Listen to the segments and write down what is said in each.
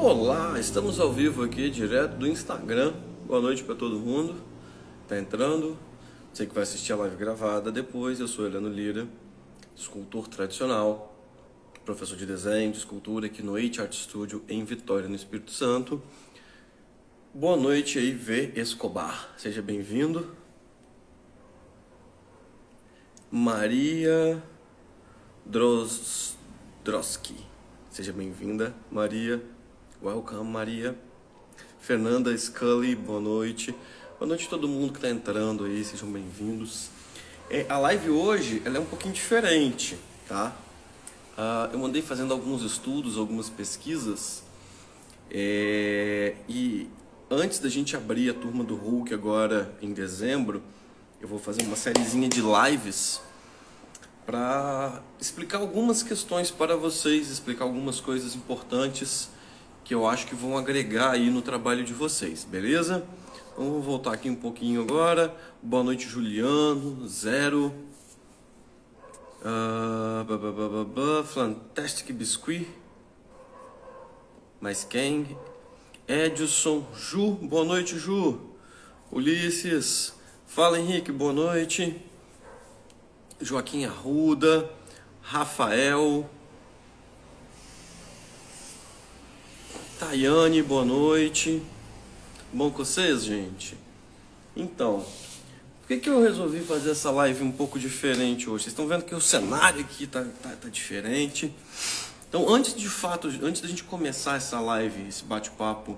Olá, estamos ao vivo aqui, direto do Instagram. Boa noite para todo mundo que tá entrando. Você que vai assistir a live gravada depois. Eu sou Heleno Lira, escultor tradicional, professor de desenho, de escultura aqui no It Art Studio em Vitória, no Espírito Santo. Boa noite aí, V. Escobar. Seja bem-vindo. Maria Droski. Seja bem-vinda, Maria. Welcome, Maria. Fernanda Scully, boa noite. Boa noite a todo mundo que está entrando aí, sejam bem-vindos. A live hoje, ela é um pouquinho diferente, tá? Eu andei fazendo alguns estudos, algumas pesquisas, e antes da gente abrir a turma do Hulk agora em dezembro, eu vou fazer uma sériezinha de lives para explicar algumas questões para vocês, explicar algumas coisas importantes que eu acho que vão agregar aí no trabalho de vocês, beleza? Então vou voltar aqui um pouquinho agora. Boa noite, Juliano, Zero, Fantastic Biscuit, mas quem? Edson, Ju, boa noite, Ju. Ulisses, fala Henrique, boa noite. Joaquim Arruda, Rafael, Tayane, boa noite. Bom com vocês, gente? Então, por que eu resolvi fazer essa live um pouco diferente hoje? Vocês estão vendo que o cenário aqui tá diferente. Então, antes da gente começar essa live, esse bate-papo,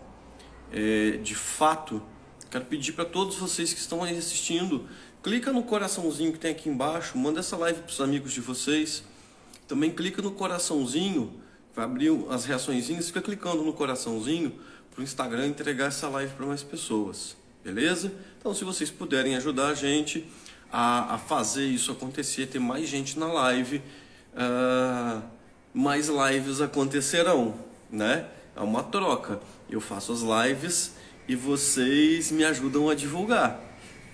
de fato, quero pedir para todos vocês que estão aí assistindo, clica no coraçãozinho que tem aqui embaixo, manda essa live para os amigos de vocês. Também clica no coraçãozinho, vai abrir as reaçõezinhas, fica clicando no coraçãozinho para o Instagram entregar essa live para mais pessoas, beleza? Então, se vocês puderem ajudar a gente a fazer isso acontecer, ter mais gente na live, mais lives acontecerão, né? É uma troca. Eu faço as lives e vocês me ajudam a divulgar.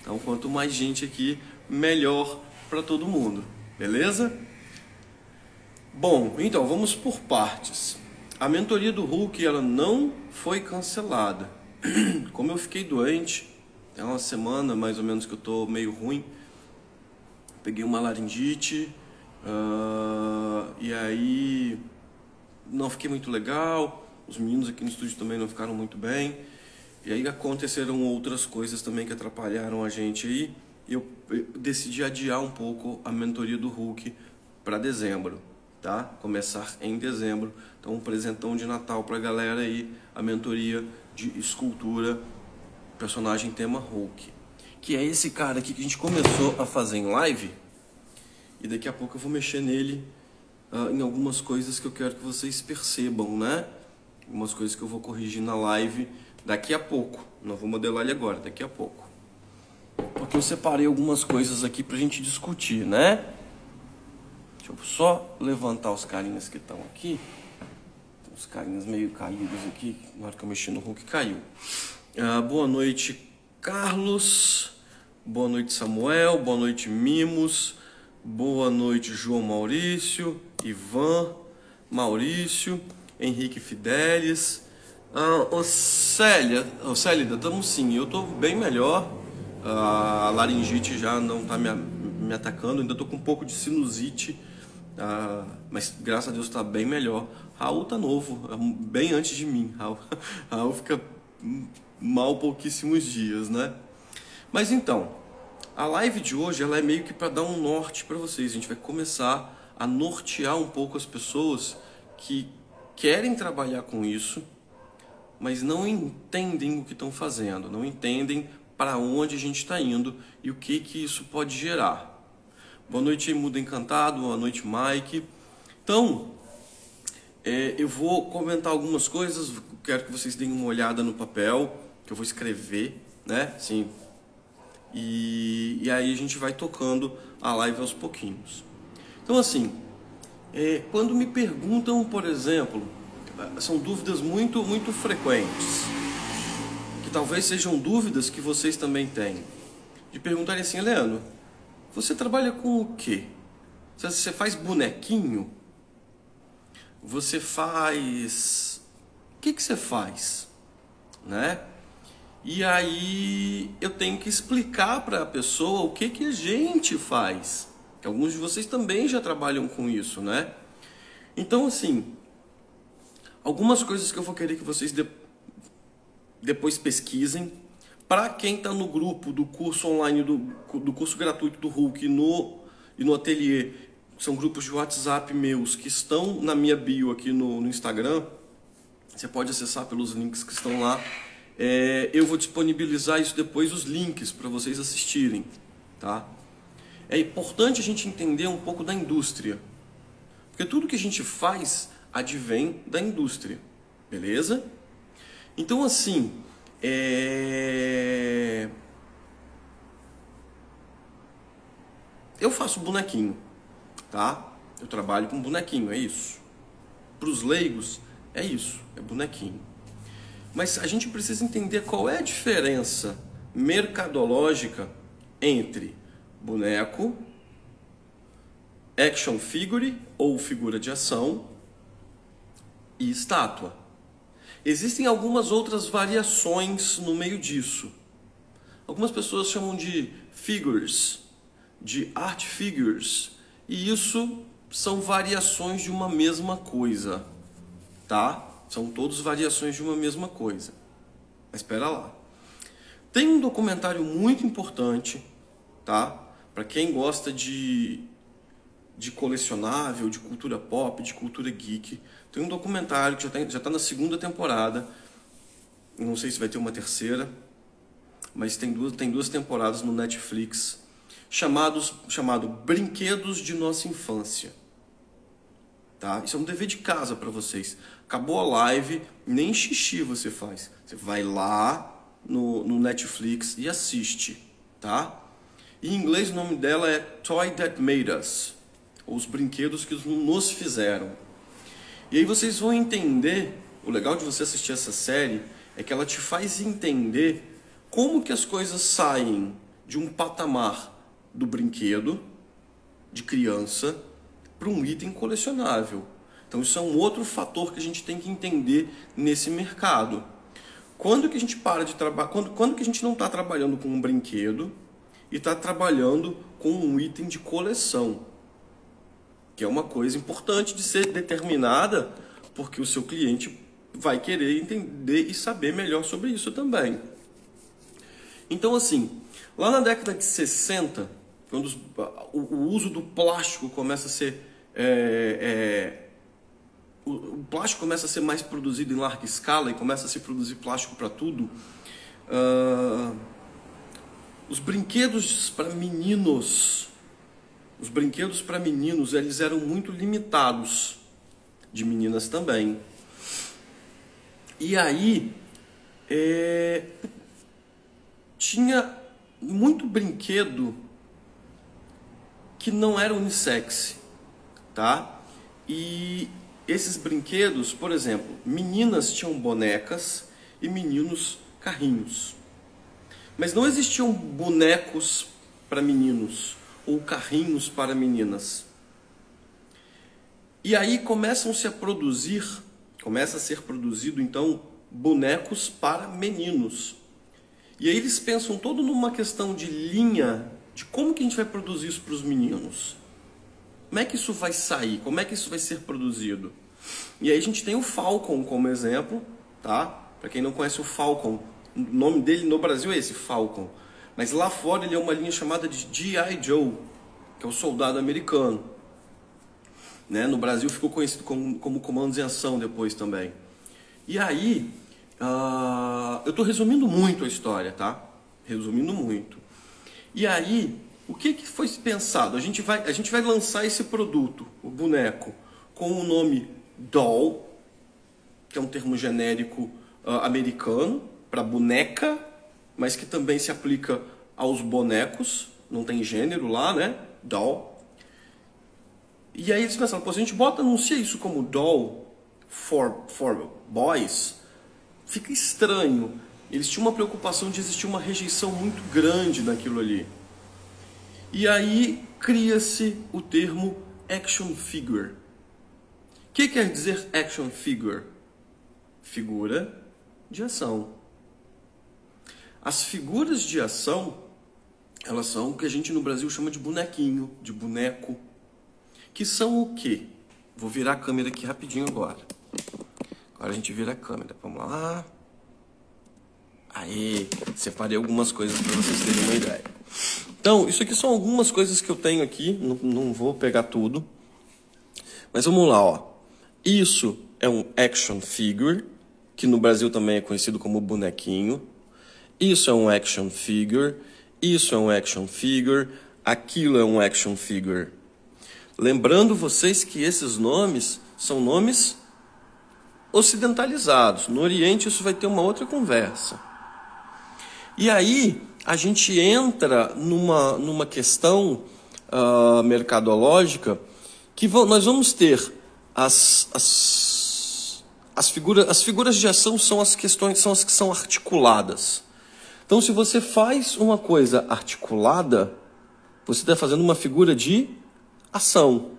Então, quanto mais gente aqui, melhor para todo mundo, beleza? Bom, então vamos por partes. A mentoria do Hulk, ela não foi cancelada. Como eu fiquei doente, é uma semana mais ou menos que eu tô meio ruim, peguei uma laringite, e aí não fiquei muito legal, os meninos aqui no estúdio também não ficaram muito bem, e aí aconteceram outras coisas também que atrapalharam a gente aí, e eu decidi adiar um pouco a mentoria do Hulk para dezembro. Tá? Começar em dezembro. Então, um presentão de Natal pra galera aí, a mentoria de escultura, personagem tema Hulk. Que é esse cara aqui que a gente começou a fazer em live. E daqui a pouco eu vou mexer nele em algumas coisas que eu quero que vocês percebam, né? Algumas coisas que eu vou corrigir na live daqui a pouco. Não vou modelar ele agora, daqui a pouco. Porque eu separei algumas coisas aqui pra gente discutir, né? Deixa eu só levantar os carinhas que estão aqui. Tem uns carinhas meio caídos aqui. Na hora que eu mexi no Hulk, caiu. Boa noite, Carlos. Boa noite, Samuel. Boa noite, Mimos. Boa noite, João Maurício. Ivan, Maurício. Henrique Fidelis. Célida, estamos sim. Eu estou bem melhor. A laringite já não está me atacando. Ainda estou com um pouco de sinusite. Mas graças a Deus está bem melhor. Raul tá novo, bem antes de mim. Raul fica mal pouquíssimos dias, né? Mas então, a live de hoje ela é meio que para dar um norte para vocês. A gente vai começar a nortear um pouco as pessoas que querem trabalhar com isso, mas não entendem o que estão fazendo, não entendem para onde a gente está indo e o que isso pode gerar. Boa noite, Mudo Encantado. Boa noite, Mike. Então, eu vou comentar algumas coisas. Quero que vocês deem uma olhada no papel, que eu vou escrever, né? Sim. E aí a gente vai tocando a live aos pouquinhos. Então, assim, quando me perguntam, por exemplo, são dúvidas muito, muito frequentes, que talvez sejam dúvidas que vocês também têm, de perguntarem assim, Heleno, você trabalha com o quê? Você faz bonequinho? Você faz que você faz? Né? E aí eu tenho que explicar para a pessoa o que a gente faz. Que alguns de vocês também já trabalham com isso, né? Então, assim, algumas coisas que eu vou querer que vocês depois pesquisem. Para quem está no grupo do curso online, do curso gratuito do Hulk e no ateliê, são grupos de WhatsApp meus que estão na minha bio aqui no Instagram. Você pode acessar pelos links que estão lá. Eu vou disponibilizar isso depois, os links, para vocês assistirem. Tá? É importante a gente entender um pouco da indústria. Porque tudo que a gente faz advém da indústria. Beleza? Então, assim, eu faço bonequinho, tá? Eu trabalho com bonequinho, é isso. Para os leigos, é isso, é bonequinho. Mas a gente precisa entender qual é a diferença mercadológica entre boneco, action figure ou figura de ação e estátua. Existem algumas outras variações no meio disso. Algumas pessoas chamam de figures, de art figures, e isso são variações de uma mesma coisa, tá? São todas variações de uma mesma coisa. Mas espera lá. Tem um documentário muito importante, tá? Para quem gosta de colecionável, de cultura pop, de cultura geek. Tem um documentário que já tá na 2ª temporada. Não sei se vai ter uma 3ª, mas tem duas temporadas no Netflix, chamado Brinquedos de Nossa Infância. Tá? Isso é um dever de casa para vocês. Acabou a live, nem xixi você faz. Você vai lá no Netflix e assiste. Tá? Em inglês o nome dela é Toy That Made Us. Os brinquedos que nos fizeram. E aí vocês vão entender, o legal de você assistir essa série é que ela te faz entender como que as coisas saem de um patamar do brinquedo, de criança, para um item colecionável. Então isso é um outro fator que a gente tem que entender nesse mercado. Quando que a gente para de trabalhar, quando que a gente não está trabalhando com um brinquedo e está trabalhando com um item de coleção? Que é uma coisa importante de ser determinada, porque o seu cliente vai querer entender e saber melhor sobre isso também. Então, assim, lá na década de 60, quando o uso do plástico começa a ser... o plástico começa a ser mais produzido em larga escala e começa a se produzir plástico para tudo, os brinquedos para meninos... Os brinquedos para meninos, eles eram muito limitados, de meninas também. E aí, tinha muito brinquedo que não era unissex, tá? E esses brinquedos, por exemplo, meninas tinham bonecas e meninos carrinhos. Mas não existiam bonecos para meninos ou carrinhos para meninas. E aí começa a ser produzido então bonecos para meninos. E aí eles pensam todo numa questão de linha, de como que a gente vai produzir isso para os meninos. Como é que isso vai sair? Como é que isso vai ser produzido? E aí a gente tem o Falcon como exemplo, tá? Para quem não conhece o Falcon, o nome dele no Brasil é esse, Falcon. Mas lá fora ele é uma linha chamada de G.I. Joe, que é o soldado americano. Né? No Brasil ficou conhecido como Comandos em Ação depois também. E aí, eu estou resumindo muito a história, tá? Resumindo muito. E aí, o que foi pensado? A gente vai lançar esse produto, o boneco, com o nome doll, que é um termo genérico americano, para boneca, mas que também se aplica aos bonecos, não tem gênero lá, né? Doll. E aí eles pensaram, pô, se a gente anuncia isso como doll for boys, fica estranho. Eles tinham uma preocupação de existir uma rejeição muito grande naquilo ali. E aí cria-se o termo action figure. O que quer dizer action figure? figura de ação. As figuras de ação, elas são o que a gente no Brasil chama de bonequinho, de boneco. Que são o quê? Vou virar a câmera aqui rapidinho agora. Agora a gente vira a câmera. Vamos lá. Aí, separei algumas coisas para vocês terem uma ideia. Então, isso aqui são algumas coisas que eu tenho aqui. Não vou pegar tudo. Mas vamos lá, ó. Isso é um action figure, que no Brasil também é conhecido como bonequinho. Isso é um action figure. Isso é um action figure. Aquilo é um action figure. Lembrando vocês que esses nomes são nomes ocidentalizados. No Oriente isso vai ter uma outra conversa. E aí a gente entra numa questão mercadológica que nós vamos ter as figuras de ação são as questões, são as que são articuladas. Então, se você faz uma coisa articulada, você está fazendo uma figura de ação.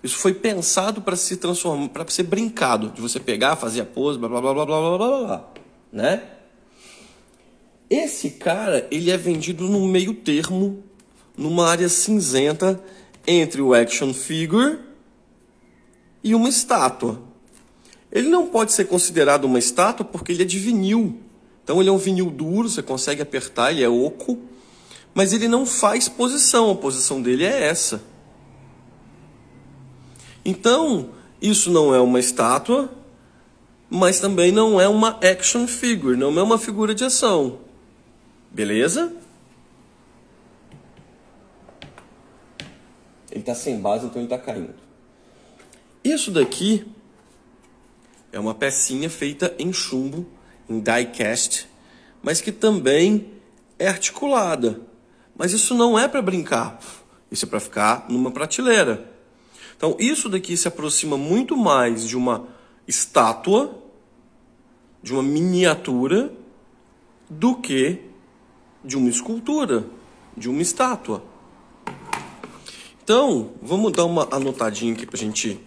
Isso foi pensado para se transformar, para ser brincado, de você pegar, fazer a pose, blá blá blá blá blá blá blá blá, né? Esse cara, ele é vendido num meio termo, numa área cinzenta entre o action figure e uma estátua. Ele não pode ser considerado uma estátua porque ele é de vinil. Então ele é um vinil duro, você consegue apertar, ele é oco, mas ele não faz posição, a posição dele é essa. Então, isso não é uma estátua, mas também não é uma action figure, não é uma figura de ação. Beleza? Ele está sem base, então ele está caindo. Isso daqui é uma pecinha feita em chumbo, em die cast, mas que também é articulada. Mas isso não é para brincar, isso é para ficar numa prateleira. Então isso daqui se aproxima muito mais de uma estátua, de uma miniatura, do que de uma escultura, de uma estátua. Então, vamos dar uma anotadinha aqui para a gente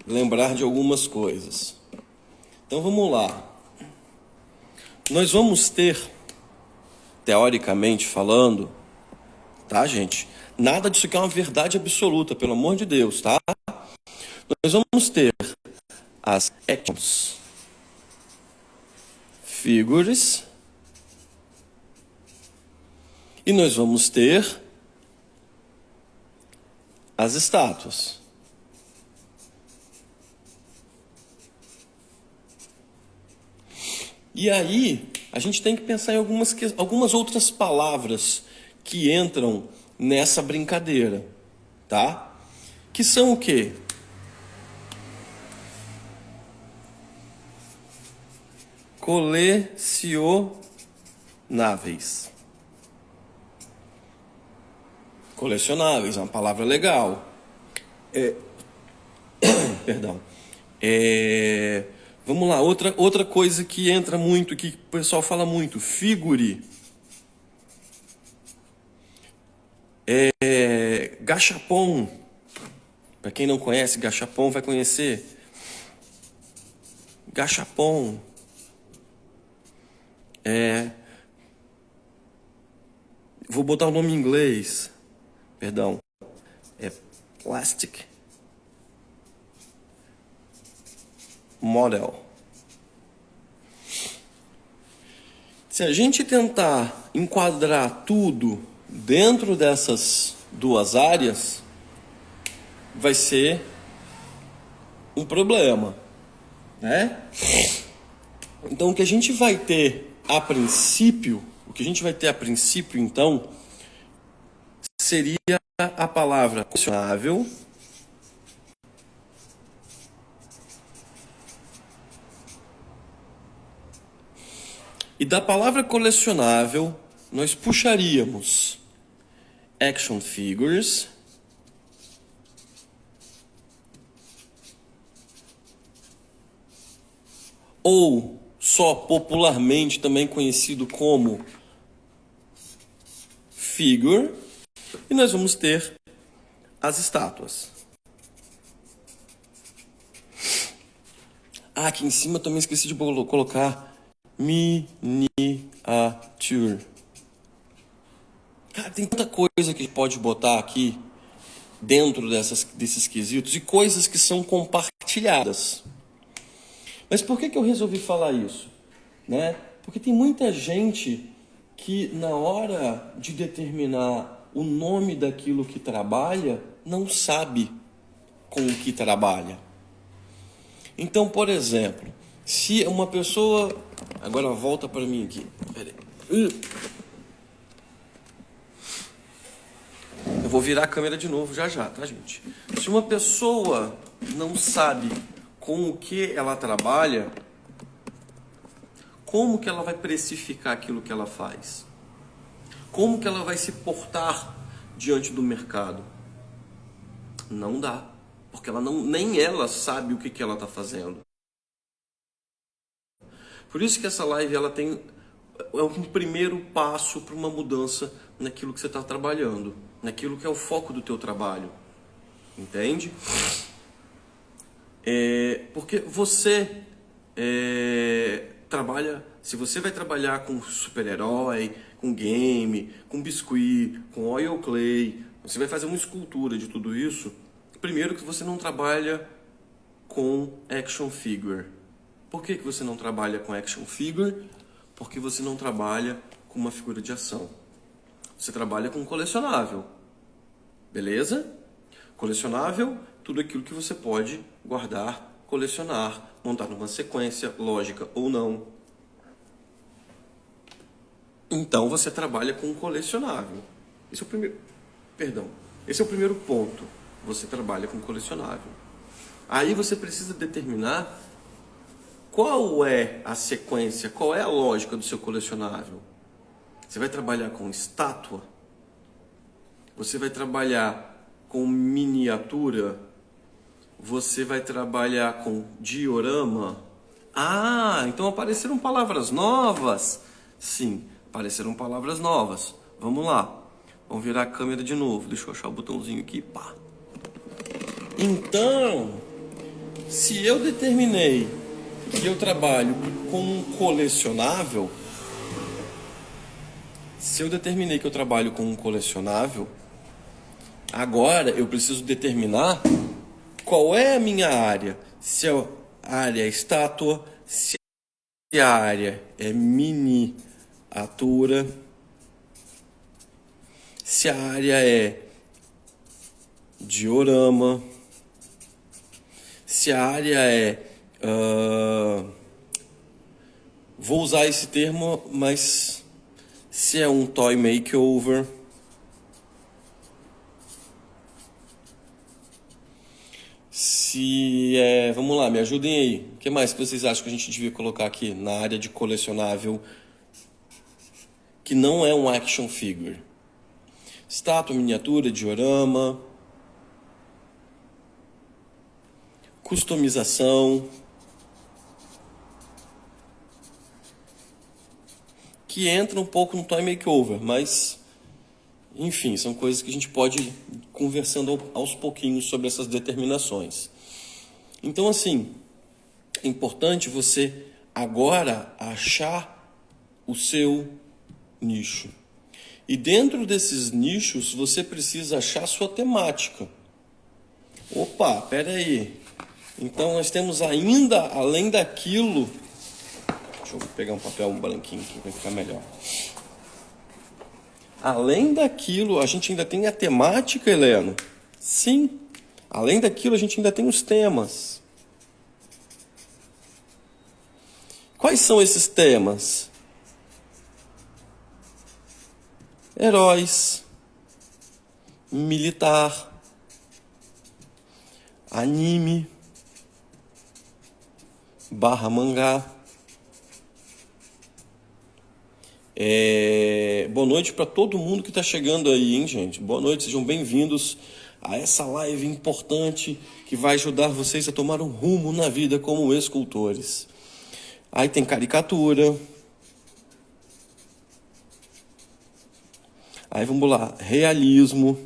lembrar de algumas coisas. Então vamos lá. Nós vamos ter, teoricamente falando, tá, gente? Nada disso aqui é uma verdade absoluta, pelo amor de Deus, tá? Nós vamos ter as actions figures e nós vamos ter as estátuas. E aí, a gente tem que pensar em algumas outras palavras que entram nessa brincadeira, tá? Que são o quê? Colecionáveis. Colecionáveis é uma palavra legal. Perdão. Vamos lá, outra coisa que entra muito, que o pessoal fala muito, figure. Gachapon. Para quem não conhece, gachapon vai conhecer. Gachapon. Vou botar o nome em inglês. Perdão. É plastic model. Se a gente tentar enquadrar tudo dentro dessas duas áreas, vai ser um problema, né? Então o que a gente vai ter a princípio, então, seria a palavra colecionável, e da palavra colecionável nós puxaríamos action figures, ou só popularmente também conhecido como figure, e nós vamos ter as estátuas. Ah, aqui em cima também esqueci de colocar miniature. Cara, tem tanta coisa que a gente pode botar aqui dentro desses quesitos e coisas que são compartilhadas. Mas por que eu resolvi falar isso? Né? Porque tem muita gente que na hora de determinar o nome daquilo que trabalha, não sabe com o que trabalha. Então, por exemplo, se uma pessoa... Agora volta para mim aqui. Eu vou virar a câmera de novo já, tá, gente? Se uma pessoa não sabe com o que ela trabalha, como que ela vai precificar aquilo que ela faz? Como que ela vai se portar diante do mercado? Não dá, porque nem ela sabe o que ela está fazendo. Por isso que essa live é um primeiro passo para uma mudança naquilo que você está trabalhando, naquilo que é o foco do teu trabalho, entende? Porque você trabalha, se você vai trabalhar com super-herói, com game, com biscuit, com oil clay, você vai fazer uma escultura de tudo isso, primeiro que você não trabalha com action figure. Por que você não trabalha com action figure? Porque você não trabalha com uma figura de ação. Você trabalha com colecionável. Beleza? Colecionável, tudo aquilo que você pode guardar, colecionar, montar numa sequência lógica ou não. Então você trabalha com colecionável. Esse é o primeiro ponto. Você trabalha com colecionável. Aí você precisa determinar qual é a sequência, qual é a lógica do seu colecionável. Você vai trabalhar com estátua? Você vai trabalhar com miniatura? Você vai trabalhar com diorama? Ah, então apareceram palavras novas? Sim, apareceram palavras novas. Vamos lá. Vamos virar a câmera de novo. Deixa eu achar o botãozinho aqui. Pá. Então, se eu determinei que eu trabalho com um colecionável, agora eu preciso determinar qual é a minha área. Se a área é estátua, se a área é miniatura, se a área é diorama, se a área é... vou usar esse termo, mas se é um toy makeover, se é... Vamos lá, me ajudem aí. O que mais que vocês acham que a gente devia colocar aqui na área de colecionável que não é um action figure? Estátua, miniatura, diorama, customização, que entra um pouco no toy makeover, mas enfim, são coisas que a gente pode ir conversando aos pouquinhos sobre essas determinações. Então, assim, é importante você agora achar o seu nicho. E dentro desses nichos, você precisa achar a sua temática. Opa, pera aí. Então, nós temos ainda, além daquilo... Deixa eu pegar um papel branquinho aqui, vai ficar melhor. Além daquilo, a gente ainda tem a temática, Helena? Sim. Além daquilo, a gente ainda tem os temas. Quais são esses temas? Heróis, militar, anime, /mangá. Boa noite para todo mundo que está chegando aí, hein, gente? Boa noite, sejam bem-vindos a essa live importante que vai ajudar vocês a tomar um rumo na vida como escultores. Aí tem caricatura. Aí vamos lá, realismo.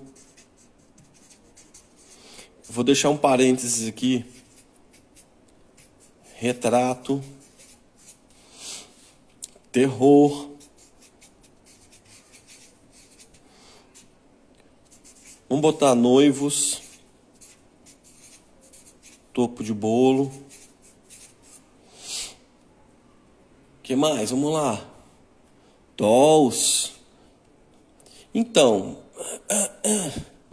Vou deixar um parênteses aqui. retrato, terror. Vamos botar noivos, topo de bolo. Que mais? Vamos lá. Dolls. Então,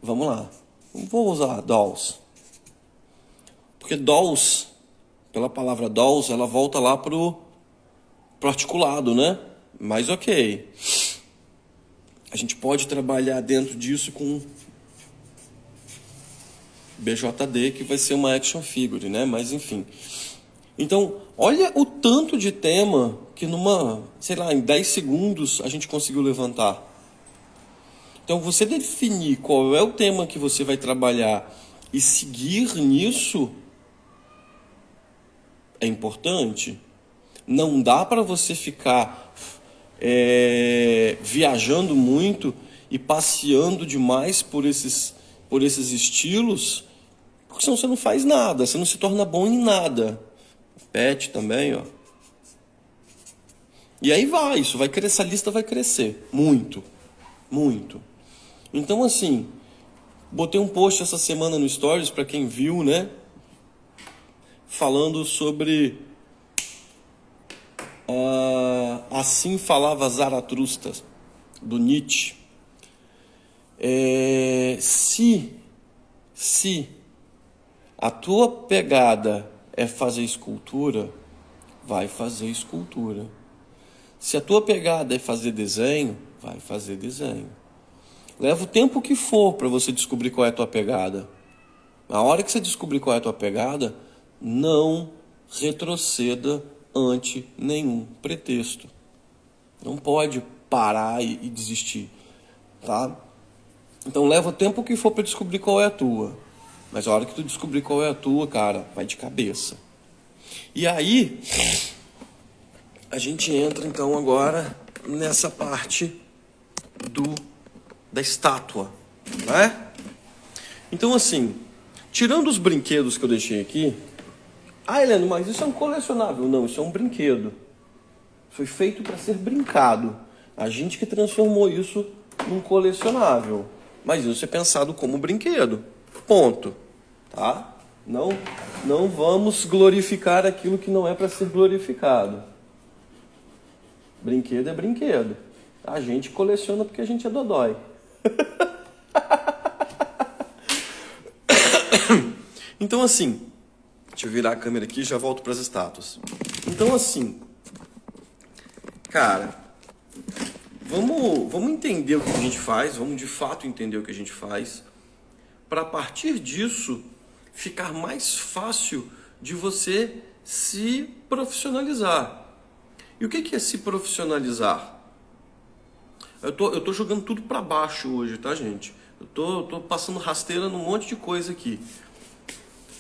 vamos lá. Vou usar dolls. Porque dolls, pela palavra dolls, ela volta lá pro articulado, né? Mas ok. A gente pode trabalhar dentro disso com BJD, que vai ser uma action figure, né? Mas enfim. Então, olha o tanto de tema que em 10 segundos a gente conseguiu levantar. Então, você definir qual é o tema que você vai trabalhar e seguir nisso é importante. Não dá para você ficar viajando muito e passeando demais por esses estilos, porque senão você não faz nada, você não se torna bom em nada. Pet também, ó. E aí isso vai crescer, essa lista vai crescer muito, muito. Então, assim, botei um post essa semana no Stories, para quem viu, né? Falando sobre Assim Falava Zaratustra, do Nietzsche. Se a tua pegada é fazer escultura, vai fazer escultura. Se a tua pegada é fazer desenho, vai fazer desenho. Leva o tempo que for para você descobrir qual é a tua pegada. Na hora que você descobrir qual é a tua pegada, não retroceda ante nenhum pretexto. Não pode parar e desistir, tá? Então leva o tempo que for para descobrir qual é a tua. Mas a hora que tu descobrir qual é a tua, cara, vai de cabeça. E aí, a gente entra então agora nessa parte da estátua, né? Então assim, tirando os brinquedos que eu deixei aqui... Heleno, mas isso é um colecionável. Não, isso é um brinquedo. Foi feito para ser brincado. A gente que transformou isso num colecionável. Mas isso é pensado como brinquedo. Ponto. Tá? Não vamos glorificar aquilo que não é para ser glorificado. Brinquedo é brinquedo. A gente coleciona porque a gente é dodói. Então assim, deixa eu virar a câmera aqui e já volto para as estátuas. Então assim, cara, vamos entender o que a gente faz, vamos de fato entender o que a gente faz, para a partir disso ficar mais fácil de você se profissionalizar. E o que é se profissionalizar? Eu tô jogando tudo para baixo hoje, tá, gente? Eu tô passando rasteira num monte de coisa aqui.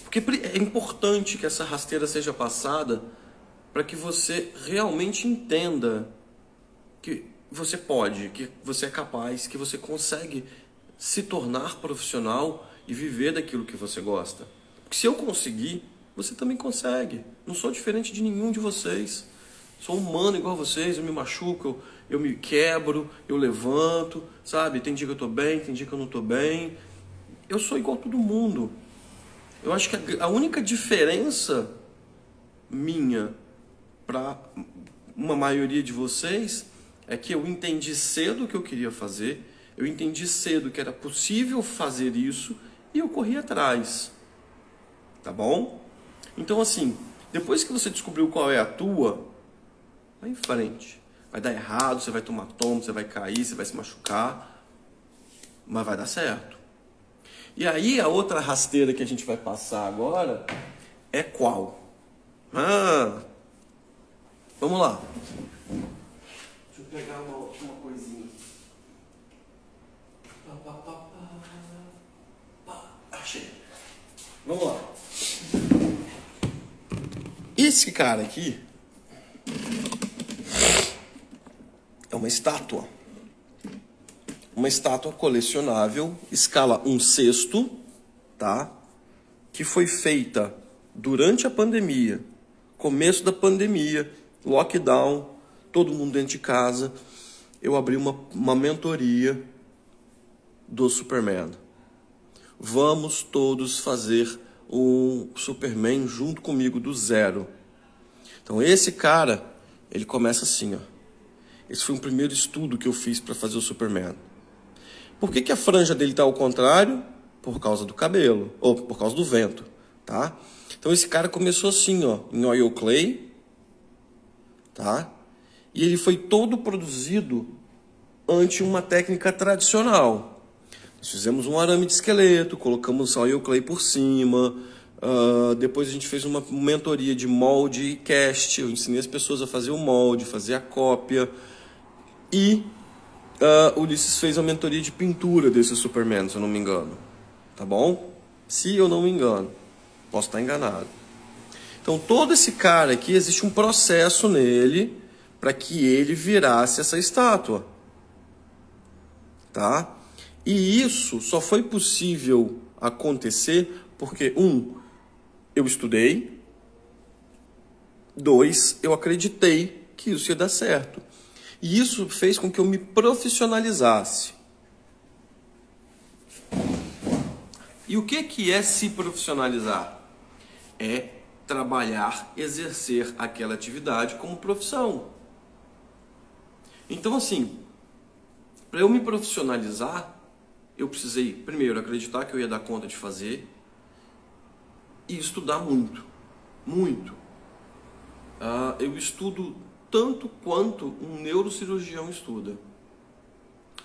Porque é importante que essa rasteira seja passada para que você realmente entenda que você pode, que você é capaz, que você consegue se tornar profissional e viver daquilo que você gosta. Porque se eu conseguir, você também consegue. Não sou diferente de nenhum de vocês. Sou humano igual a vocês, eu me machuco, eu me quebro, eu levanto, sabe? Tem dia que eu tô bem, tem dia que eu não tô bem. Eu sou igual a todo mundo. Eu acho que a única diferença minha para uma maioria de vocês é que eu entendi cedo o que eu queria fazer, eu entendi cedo que era possível fazer isso e eu corri atrás. Tá bom? Então assim, depois que você descobriu qual é a tua, vai em frente. Vai dar errado, você vai tomar tombo, você vai cair, você vai se machucar, mas vai dar certo. E aí a outra rasteira que a gente vai passar agora é qual? Vamos lá. Deixa eu pegar uma coisinha. Achei. Vamos lá. Esse cara aqui é uma estátua. Uma estátua colecionável, escala 1/6, tá? Que foi feita durante a pandemia, Começo da pandemia, lockdown, todo mundo dentro de casa, eu abri uma mentoria do Superman. Vamos todos fazer um Superman junto comigo do zero. Então esse cara, ele começa assim, ó. Esse foi um primeiro estudo que eu fiz para fazer o Superman. Por que a franja dele está ao contrário? Por causa do cabelo, ou por causa do vento, tá? Então esse cara começou assim, ó, em oil clay, tá? E ele foi todo produzido ante uma técnica tradicional. Nós fizemos um arame de esqueleto, colocamos oil clay por cima, depois a gente fez uma mentoria de molde e cast, eu ensinei as pessoas a fazer o molde, fazer a cópia, e o Ulisses fez a mentoria de pintura desse Superman, se eu não me engano, tá bom? Se eu não me engano, posso estar enganado. Então todo esse cara aqui, existe um processo nele para que ele virasse essa estátua, tá? E isso só foi possível acontecer porque, eu estudei, 2, eu acreditei que isso ia dar certo. E isso fez com que eu me profissionalizasse. E o que é se profissionalizar? É trabalhar, exercer aquela atividade como profissão. Então, assim, para eu me profissionalizar, eu precisei, primeiro, acreditar que eu ia dar conta de fazer e estudar muito, muito. Eu estudo tanto quanto um neurocirurgião estuda.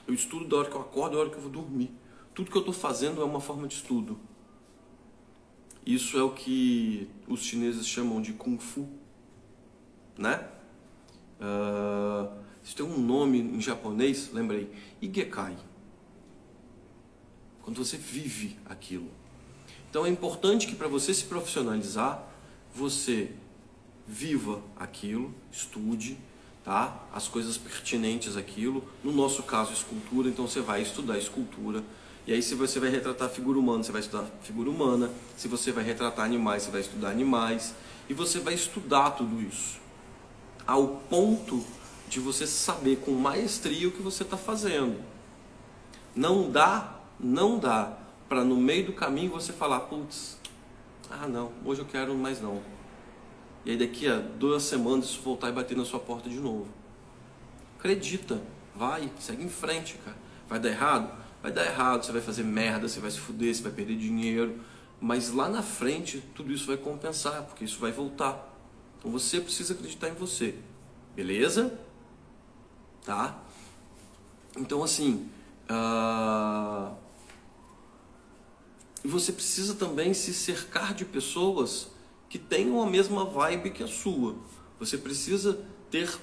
Eu estudo da hora que eu acordo, da hora que eu vou dormir. Tudo que eu estou fazendo é uma forma de estudo. Isso é o que os chineses chamam de Kung Fu, né? Isso tem um nome em japonês, lembrei, Ikigai. Quando você vive aquilo. Então é importante que para você se profissionalizar, você viva aquilo, estude, tá? As coisas pertinentes àquilo. No nosso caso, escultura, então você vai estudar escultura. E aí se você vai retratar figura humana, você vai estudar figura humana. Se você vai retratar animais, você vai estudar animais. E você vai estudar tudo isso. Ao ponto de você saber com maestria o que você está fazendo. Não dá para no meio do caminho você falar, putz, não, hoje eu quero mais não. E aí daqui a 2 semanas isso voltar e bater na sua porta de novo. Acredita, vai, segue em frente, cara. Vai dar errado? Vai dar errado, você vai fazer merda, você vai se fuder, você vai perder dinheiro. Mas lá na frente tudo isso vai compensar, porque isso vai voltar. Então você precisa acreditar em você, beleza? Tá? Então assim, você precisa também se cercar de pessoas que tenham a mesma vibe que a sua. Você precisa ter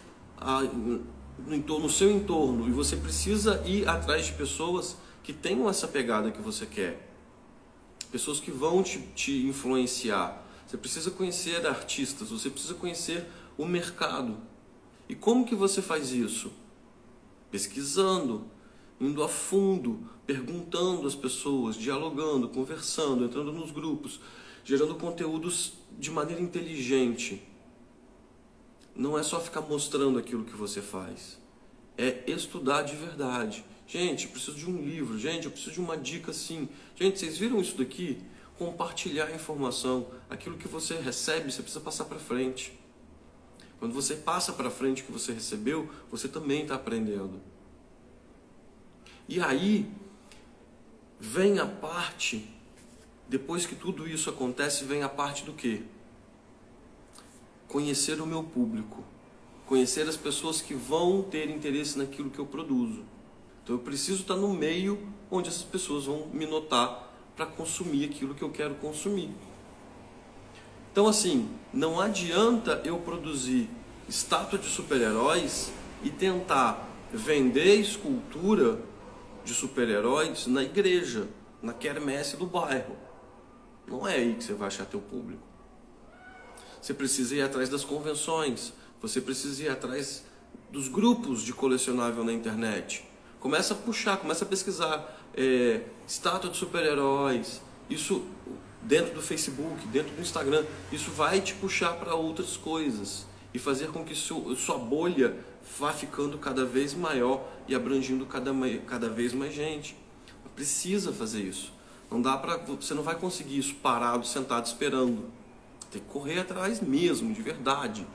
no seu entorno, e você precisa ir atrás de pessoas que tenham essa pegada que você quer. Pessoas que vão te influenciar. Você precisa conhecer artistas, você precisa conhecer o mercado. E como que você faz isso? Pesquisando, indo a fundo, perguntando às pessoas, dialogando, conversando, entrando nos grupos, gerando conteúdos de maneira inteligente. Não é só ficar mostrando aquilo que você faz. É estudar de verdade. Gente, eu preciso de um livro. Gente, eu preciso de uma dica assim. Gente, vocês viram isso daqui? Compartilhar a informação. Aquilo que você recebe, você precisa passar para frente. Quando você passa para frente o que você recebeu, você também está aprendendo. E aí, vem a parte, depois que tudo isso acontece, vem a parte do quê? Conhecer o meu público. Conhecer as pessoas que vão ter interesse naquilo que eu produzo. Então eu preciso estar no meio onde essas pessoas vão me notar para consumir aquilo que eu quero consumir. Então assim, não adianta eu produzir estátua de super-heróis e tentar vender escultura de super-heróis na igreja, na quermesse do bairro. Não é aí que você vai achar teu público. Você precisa ir atrás das convenções, você precisa ir atrás dos grupos de colecionável na internet. Começa a puxar, começa a pesquisar estátua de super-heróis. Isso, dentro do Facebook, dentro do Instagram. Isso vai te puxar para outras coisas e fazer com que sua bolha vá ficando cada vez maior e abrangindo cada vez mais gente. Precisa fazer isso. Não dá para, você não vai conseguir isso parado, sentado, esperando. Tem que correr atrás mesmo, de verdade.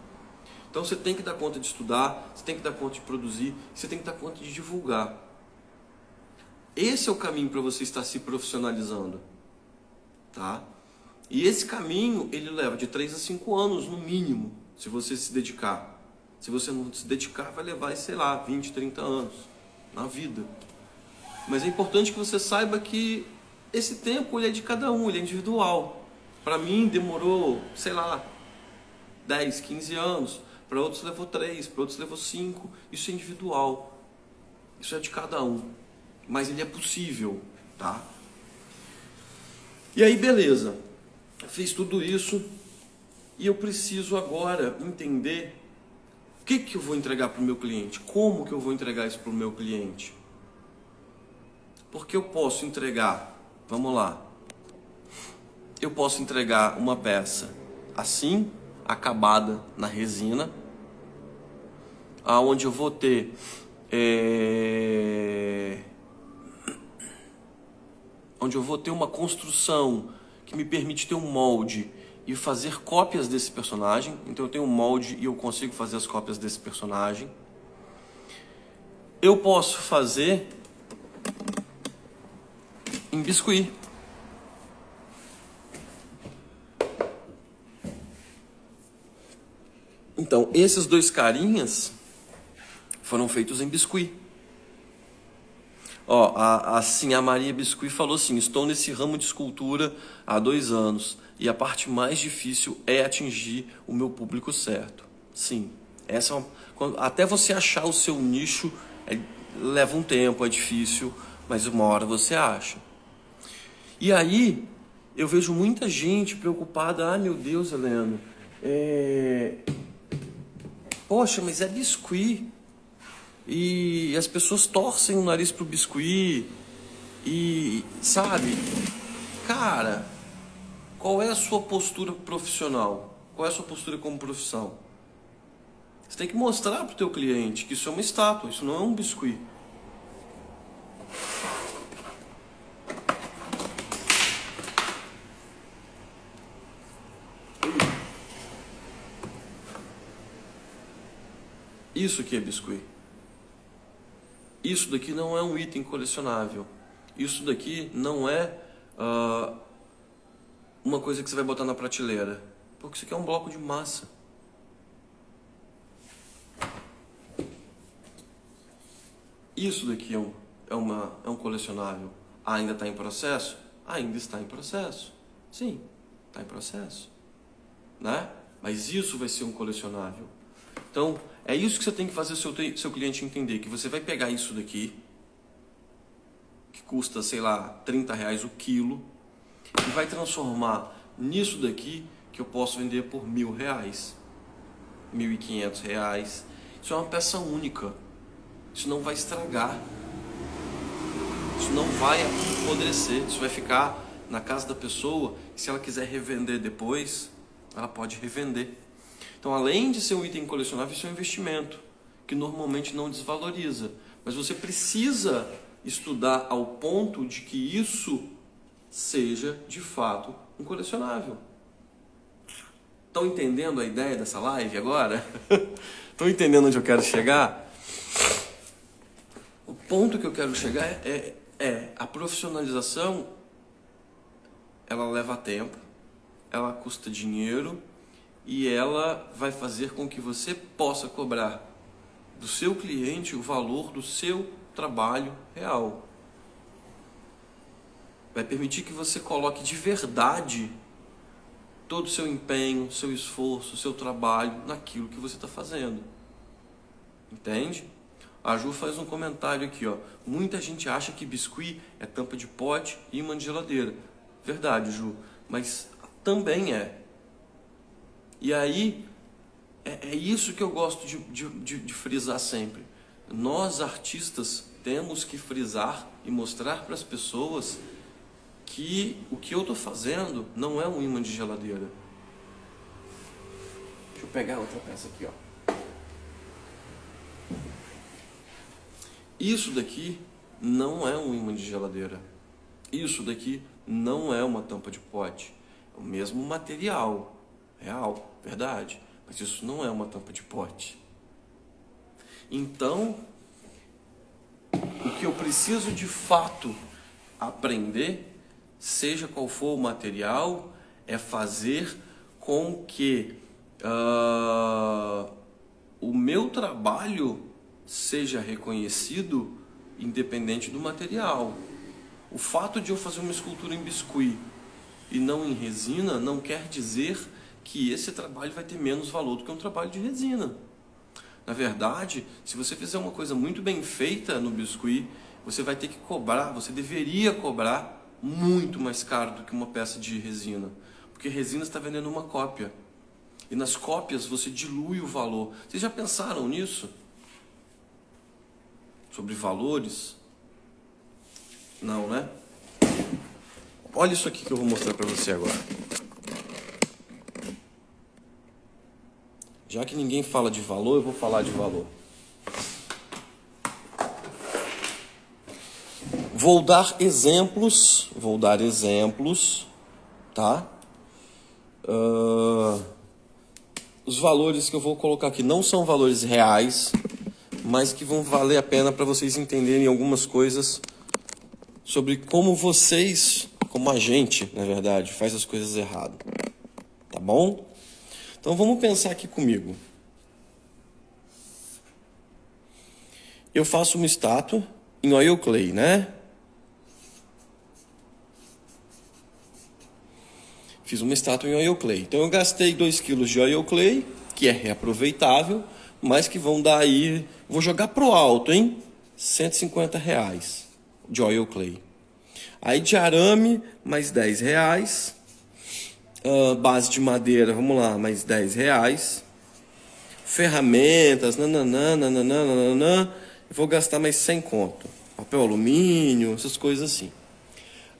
Então você tem que dar conta de estudar, você tem que dar conta de produzir, você tem que dar conta de divulgar. Esse é o caminho para você estar se profissionalizando, tá? E esse caminho, ele leva de 3 a 5 anos no mínimo, se você se dedicar. Se você não se dedicar, vai levar, sei lá, 20, 30 anos na vida. Mas é importante que você saiba que esse tempo ele é de cada um, ele é individual. Para mim demorou, sei lá, 10, 15 anos. Para outros levou 3, para outros levou 5. Isso é individual. Isso é de cada um. Mas ele é possível, tá? E aí, beleza. Fiz tudo isso e eu preciso agora entender o que eu vou entregar para o meu cliente. Como que eu vou entregar isso para o meu cliente? Porque eu posso entregar, vamos lá, eu posso entregar uma peça assim, acabada na resina, aonde eu vou ter uma construção que me permite ter um molde e fazer cópias desse personagem. Então eu tenho um molde e eu consigo fazer as cópias desse personagem. Eu posso fazer em biscuit. Então, esses dois carinhas foram feitos em biscuit. Ó, assim, a Maria Biscuit falou assim: estou nesse ramo de escultura há 2 anos e a parte mais difícil é atingir o meu público certo. Sim, essa é até você achar o seu nicho leva um tempo, é difícil, mas uma hora você acha. E aí, eu vejo muita gente preocupada. Ah, meu Deus, Heleno, poxa, mas é biscuit. E as pessoas torcem o nariz pro biscuit. E, sabe, cara, qual é a sua postura profissional? Qual é a sua postura como profissão? Você tem que mostrar pro teu cliente que isso é uma estátua, isso não é um biscuit. Isso que é biscuit. Isso daqui não é um item colecionável. Isso daqui não é uma coisa que você vai botar na prateleira. Porque isso aqui é um bloco de massa. Isso daqui é um colecionável. Ainda está em processo? Ainda está em processo. Sim, está em processo. Né? Mas isso vai ser um colecionável. Então, é isso que você tem que fazer o seu cliente entender, que você vai pegar isso daqui, que custa, sei lá, R$30 o quilo, e vai transformar nisso daqui, que eu posso vender por R$1.000, R$1.500. Isso é uma peça única. Isso não vai estragar. Isso não vai apodrecer. Isso vai ficar na casa da pessoa, e se ela quiser revender depois, ela pode revender. Então, além de ser um item colecionável, isso é um investimento que normalmente não desvaloriza. Mas você precisa estudar ao ponto de que isso seja, de fato, um colecionável. Estão entendendo a ideia dessa live agora? Estão entendendo onde eu quero chegar? O ponto que eu quero chegar é a profissionalização. Ela leva tempo, ela custa dinheiro, e ela vai fazer com que você possa cobrar do seu cliente o valor do seu trabalho real. Vai permitir que você coloque de verdade todo o seu empenho, seu esforço, seu trabalho naquilo que você está fazendo. Entende? A Ju faz um comentário aqui, ó. Muita gente acha que biscuit é tampa de pote e imã de geladeira. Verdade, Ju, mas também é. E aí, é isso que eu gosto de frisar sempre. Nós, artistas, temos que frisar e mostrar para as pessoas que o que eu estou fazendo não é um ímã de geladeira. Deixa eu pegar outra peça aqui, ó. Isso daqui não é um ímã de geladeira. Isso daqui não é uma tampa de pote. É o mesmo material, real, verdade. Mas isso não é uma tampa de pote. Então, o que eu preciso de fato aprender, seja qual for o material, é fazer com que o meu trabalho seja reconhecido independente do material. O fato de eu fazer uma escultura em biscuit e não em resina não quer dizer que esse trabalho vai ter menos valor do que um trabalho de resina. Na verdade, se você fizer uma coisa muito bem feita no biscuit, você vai ter que cobrar, você deveria cobrar muito mais caro do que uma peça de resina. Porque resina está vendendo uma cópia. E nas cópias você dilui o valor. Vocês já pensaram nisso? Sobre valores? Não, né? Olha isso aqui que eu vou mostrar para você agora. Já que ninguém fala de valor, eu vou falar de valor. Vou dar exemplos, tá? Os valores que eu vou colocar aqui não são valores reais, mas que vão valer a pena para vocês entenderem algumas coisas sobre como vocês, como a gente, na verdade, faz as coisas errado. Tá bom? Então vamos pensar aqui comigo. Eu faço uma estátua em oil clay, né? Fiz uma estátua em oil clay. Então eu gastei 2 kg de oil clay, que é reaproveitável, mas que vão dar aí, vou jogar pro alto, hein? R$150 de oil clay. Aí de arame, mais R$10. Base de madeira, vamos lá, mais R$10. Ferramentas, nananã, eu vou gastar mais 100 conto. Papel alumínio, essas coisas assim.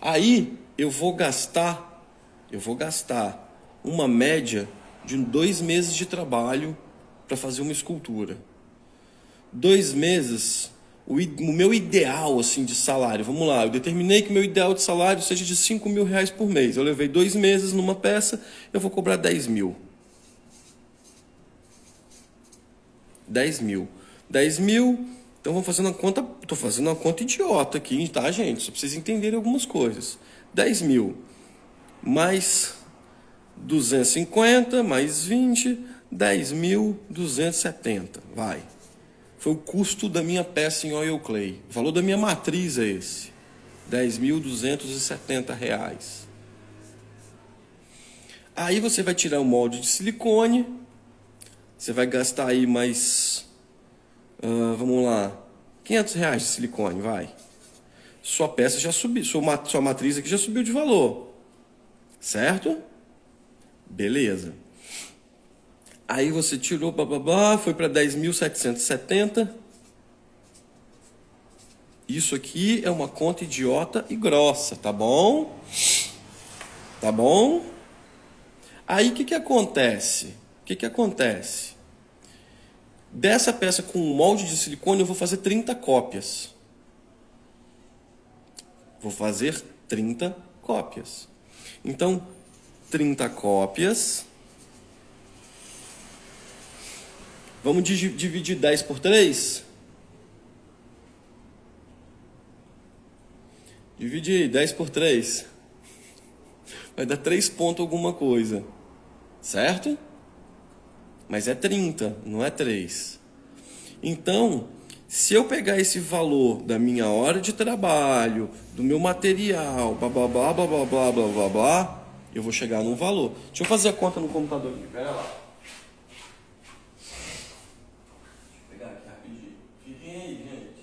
Aí eu vou gastar uma média de 2 meses de trabalho para fazer uma escultura. 2 meses, o meu ideal assim de salário, vamos lá, eu determinei que o meu ideal de salário seja de R$5.000 por mês. Eu levei 2 meses numa peça, eu vou cobrar 10 mil. 10 mil. 10 mil, então vamos fazendo uma conta, estou fazendo uma conta idiota aqui, tá, gente? Só para vocês entenderem algumas coisas. 10 mil mais 250, mais 20, 10.270, vai. Foi o custo da minha peça em oil clay. O valor da minha matriz é esse, R$10.270. Aí você vai tirar o molde de silicone, você vai gastar aí mais, vamos lá, R$500 de silicone, vai. Sua peça já subiu, sua matriz aqui já subiu de valor, certo? Beleza. Aí você tirou, foi para 10.770. Isso aqui é uma conta idiota e grossa, tá bom? Tá bom? Aí o que acontece? Dessa peça com molde de silicone eu vou fazer 30 cópias. Então, 30 cópias. Vamos dividir 10 por 3? Dividir 10 por 3. Vai dar 3 pontos alguma coisa. Certo? Mas é 30, não é 3. Então, se eu pegar esse valor da minha hora de trabalho, do meu material, blá, blá, blá, blá, blá, blá, blá, blá, blá, eu vou chegar num valor. Deixa eu fazer a conta no computador aqui, pera lá. Deixa eu pegar aqui rapidinho. Fiquem aí, gente.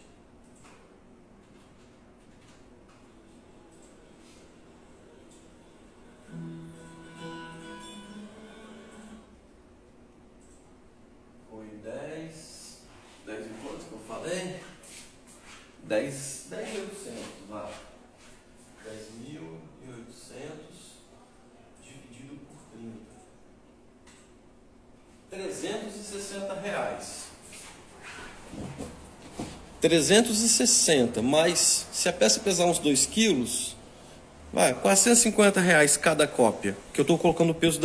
Foi 10 e quanto que eu falei? 10.800, vai. 10.800. R$ 360. 360, mas se a peça pesar uns 2 quilos, vai, R$ 450 cada cópia. Que eu estou colocando o peso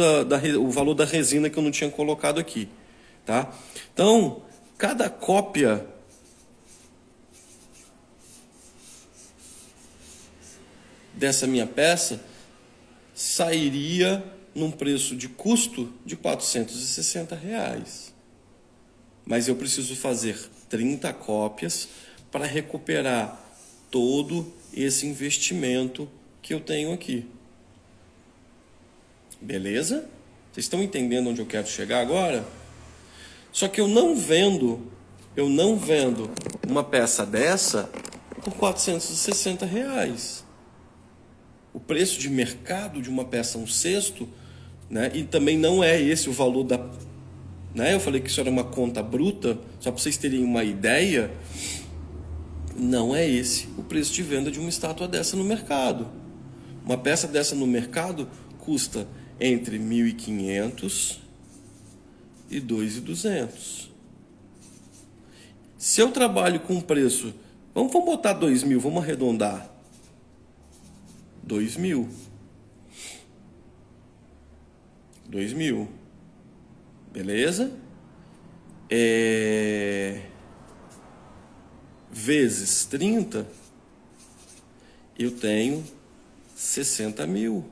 o valor da resina que eu não tinha colocado aqui. Tá? Então, cada cópia dessa minha peça sairia num preço de custo de R$ 460. Mas eu preciso fazer 30 cópias para recuperar todo esse investimento que eu tenho aqui. Beleza? Vocês estão entendendo onde eu quero chegar agora? Só que eu não vendo uma peça dessa por R$ 460. O preço de mercado de uma peça, um cesto, né? E também não é esse o valor da... Né? Eu falei que isso era uma conta bruta, só para vocês terem uma ideia, não é esse o preço de venda de uma estátua dessa no mercado. Uma peça dessa no mercado custa entre 1.500 e 2.200. Se eu trabalho com preço, vamos botar 2.000, vamos arredondar. 2.000. Beleza? Vezes 30, eu tenho 60.000.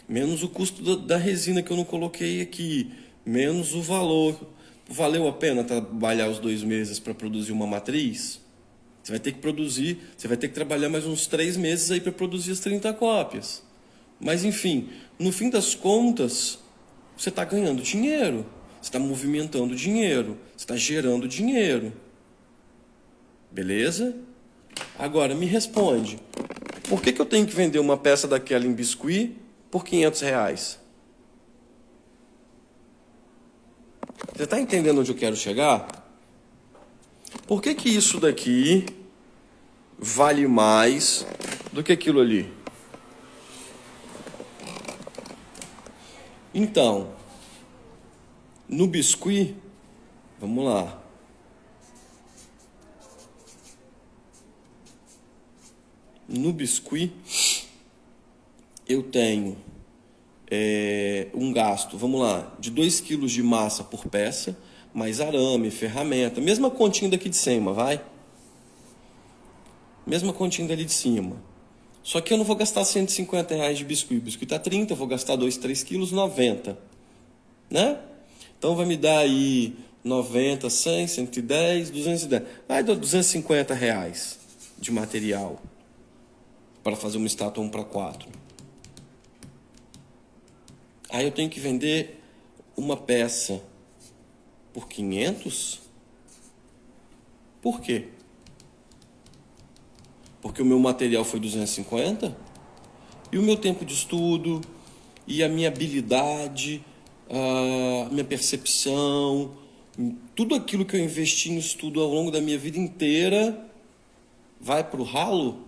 Menos o custo da resina que eu não coloquei aqui. Menos o valor. Valeu a pena trabalhar os 2 meses para produzir uma matriz? Você vai ter que produzir, você vai ter que trabalhar mais uns 3 meses aí para produzir as 30 cópias. Mas enfim, no fim das contas, você está ganhando dinheiro, você está movimentando dinheiro, você está gerando dinheiro. Beleza? Agora, me responde, por que eu tenho que vender uma peça daquela em biscuit por R$ 500? Você está entendendo onde eu quero chegar? Por que isso daqui vale mais do que aquilo ali? Então, no biscuit, vamos lá. No biscuit, eu tenho um gasto, vamos lá, de 2 kg de massa por peça, mais arame, ferramenta, mesma continha daqui de cima, vai? Mesma continha dali de cima. Só que eu não vou gastar R$ 150 de biscuit. O biscuit tá 30, eu vou gastar 2, 3 quilos, 90. Né? Então vai me dar aí 90, 100, 110, 210. Vai dar R$ 250 de material para fazer uma estátua 1:4. Aí eu tenho que vender uma peça por 500? Por quê? Porque o meu material foi 250? E o meu tempo de estudo, e a minha habilidade, a minha percepção, tudo aquilo que eu investi em estudo ao longo da minha vida inteira, vai para o ralo?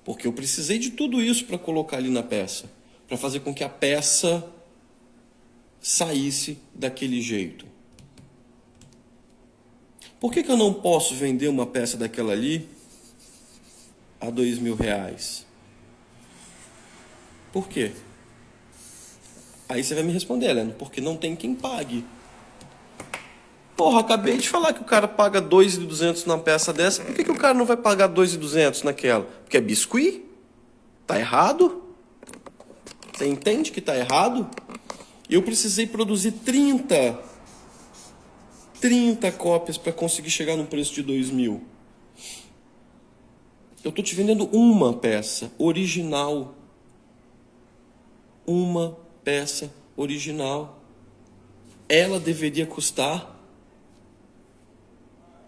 Porque eu precisei de tudo isso para colocar ali na peça, para fazer com que a peça saísse daquele jeito. Por que eu não posso vender uma peça daquela ali a R$ 2.000? Por quê? Aí você vai me responder, Helena, porque não tem quem pague. Porra, acabei de falar que o cara paga 2.200 na peça dessa. Por que o cara não vai pagar 2.200 naquela? Porque é biscuit? Tá errado? Você entende que tá errado? Eu precisei produzir 30 cópias para conseguir chegar no preço de 2.000. Eu tô te vendendo uma peça original. Uma peça original. Ela deveria custar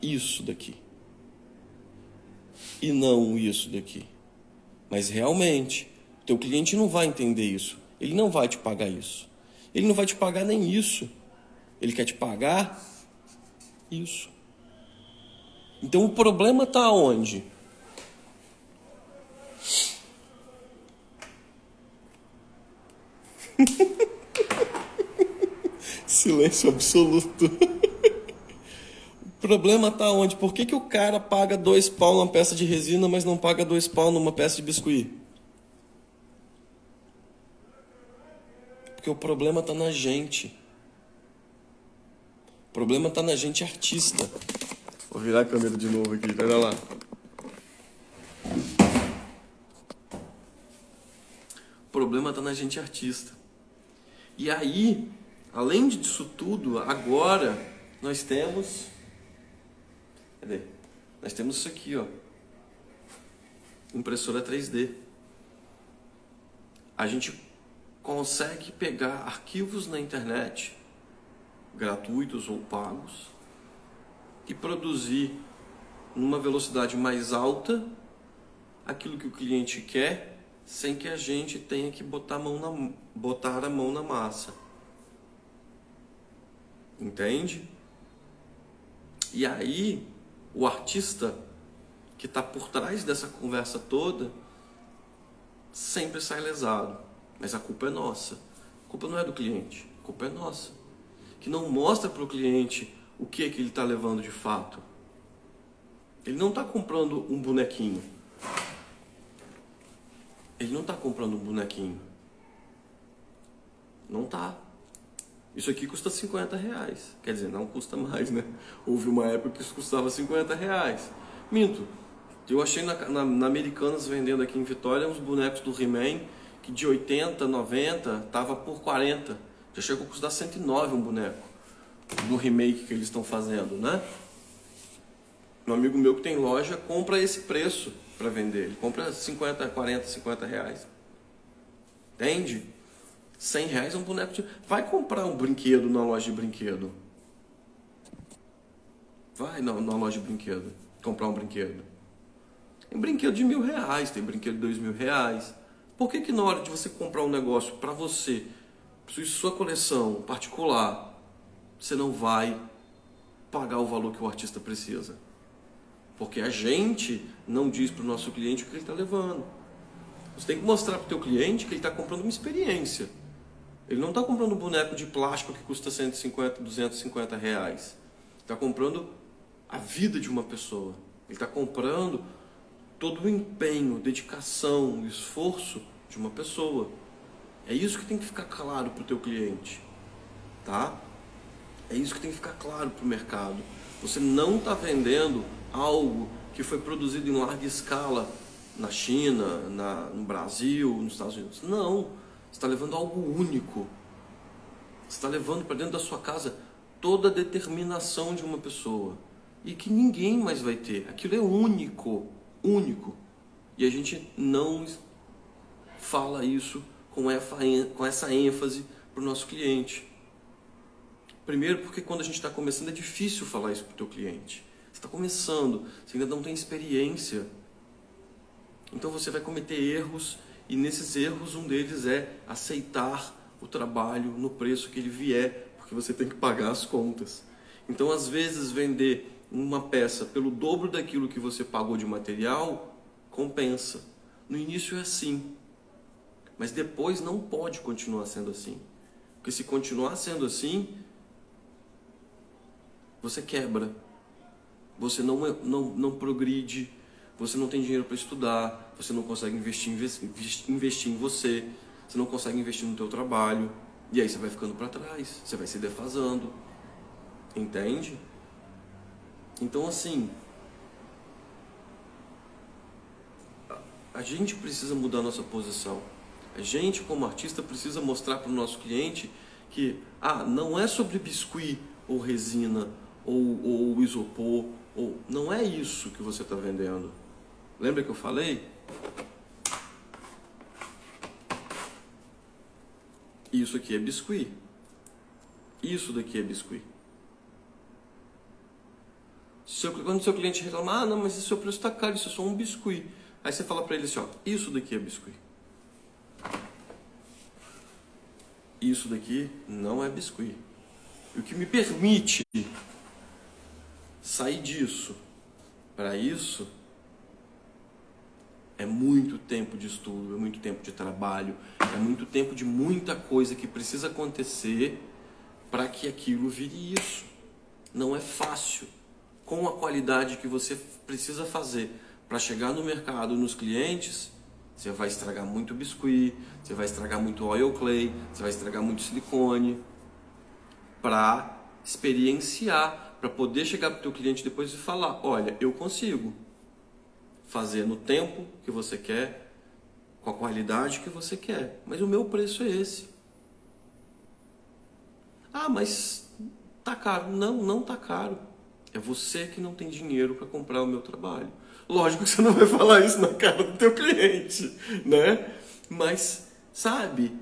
isso daqui. E não isso daqui. Mas realmente, teu cliente não vai entender isso. Ele não vai te pagar isso. Ele não vai te pagar nem isso. Ele quer te pagar isso. Então o problema está onde? Silêncio absoluto. O problema tá onde? Por que o cara paga 2 pau numa peça de resina, mas não paga 2 pau numa peça de biscuit? Porque o problema tá na gente. O problema tá na gente artista. Vou virar a câmera de novo aqui, olha lá. O problema tá na gente artista. E aí, além disso tudo, agora nós temos... Cadê? Nós temos isso aqui, ó. Impressora 3D. A gente consegue pegar arquivos na internet, gratuitos ou pagos, e produzir numa velocidade mais alta aquilo que o cliente quer, sem que a gente tenha que botar a mão na massa. Entende? E aí, o artista que está por trás dessa conversa toda sempre sai lesado. Mas a culpa é nossa. A culpa não é do cliente, a culpa é nossa. Que não mostra para o cliente o que ele está levando de fato. Ele não está comprando um bonequinho. Ele não está comprando um bonequinho. Não tá. Isso aqui custa 50 reais. Quer dizer, não custa mais, né? Houve uma época que isso custava 50 reais. Minto. Eu achei na Americanas vendendo aqui em Vitória uns bonecos do He-Man que de 80, 90 tava por 40. Já chegou a custar 109 um boneco do remake que eles estão fazendo, né? Um amigo meu que tem loja compra esse preço para vender. Ele compra 50, 40, 50 reais. Entende? 100 reais é um boneco de... Vai comprar um brinquedo na loja de brinquedo. Vai na loja de brinquedo comprar um brinquedo. Tem brinquedo de R$1.000, tem brinquedo de R$2.000. Por que na hora de você comprar um negócio para você, sua coleção particular, você não vai pagar o valor que o artista precisa? Porque a gente não diz para o nosso cliente o que ele está levando. Você tem que mostrar para o teu cliente que ele está comprando uma experiência. Ele não está comprando um boneco de plástico que custa 150, 250 reais. Ele está comprando a vida de uma pessoa. Ele está comprando todo o empenho, dedicação, esforço de uma pessoa. É isso que tem que ficar claro para o teu cliente. Tá? É isso que tem que ficar claro para o mercado. Você não está vendendo algo que foi produzido em larga escala na China, no Brasil, nos Estados Unidos. Não. Você está levando algo único. Você está levando para dentro da sua casa toda a determinação de uma pessoa. E que ninguém mais vai ter. Aquilo é único. Único. E a gente não fala isso com essa ênfase para o nosso cliente. Primeiro porque quando a gente está começando é difícil falar isso para o teu cliente. Você está começando, você ainda não tem experiência. Então você vai cometer erros, e nesses erros um deles é aceitar o trabalho no preço que ele vier, porque você tem que pagar as contas. Então às vezes vender uma peça pelo dobro daquilo que você pagou de material, compensa. No início é assim, mas depois não pode continuar sendo assim. Porque se continuar sendo assim, você quebra, você não progride, você não tem dinheiro para estudar, você não consegue investir em você não consegue investir no teu trabalho, e aí você vai ficando para trás, você vai se defasando, entende? Então assim, a gente precisa mudar a nossa posição. A gente como artista precisa mostrar para o nosso cliente que não é sobre biscuit ou resina ou isopor, não é isso que você está vendendo. Lembra que eu falei? Isso aqui é biscuit. Isso daqui é biscuit. Quando o seu cliente reclama, não, mas o seu preço está caro, isso é só um biscuit. Aí você fala para ele assim, isso daqui é biscuit. Isso daqui não é biscuit. E o que me permite sair disso para isso É muito tempo de estudo, é muito tempo de trabalho, é muito tempo de muita coisa que precisa acontecer para que aquilo vire isso. Não é fácil. Com a qualidade que você precisa fazer para chegar no mercado, nos clientes, você vai estragar muito biscuit, você vai estragar muito oil clay, você vai estragar muito silicone, para experienciar, para poder chegar para o teu cliente depois e falar, olha, eu consigo fazer no tempo que você quer, com a qualidade que você quer, mas o meu preço é esse. Ah, mas tá caro. Não, não tá caro. É você que não tem dinheiro para comprar o meu trabalho. Lógico que você não vai falar isso na cara do teu cliente, né? Mas, sabe,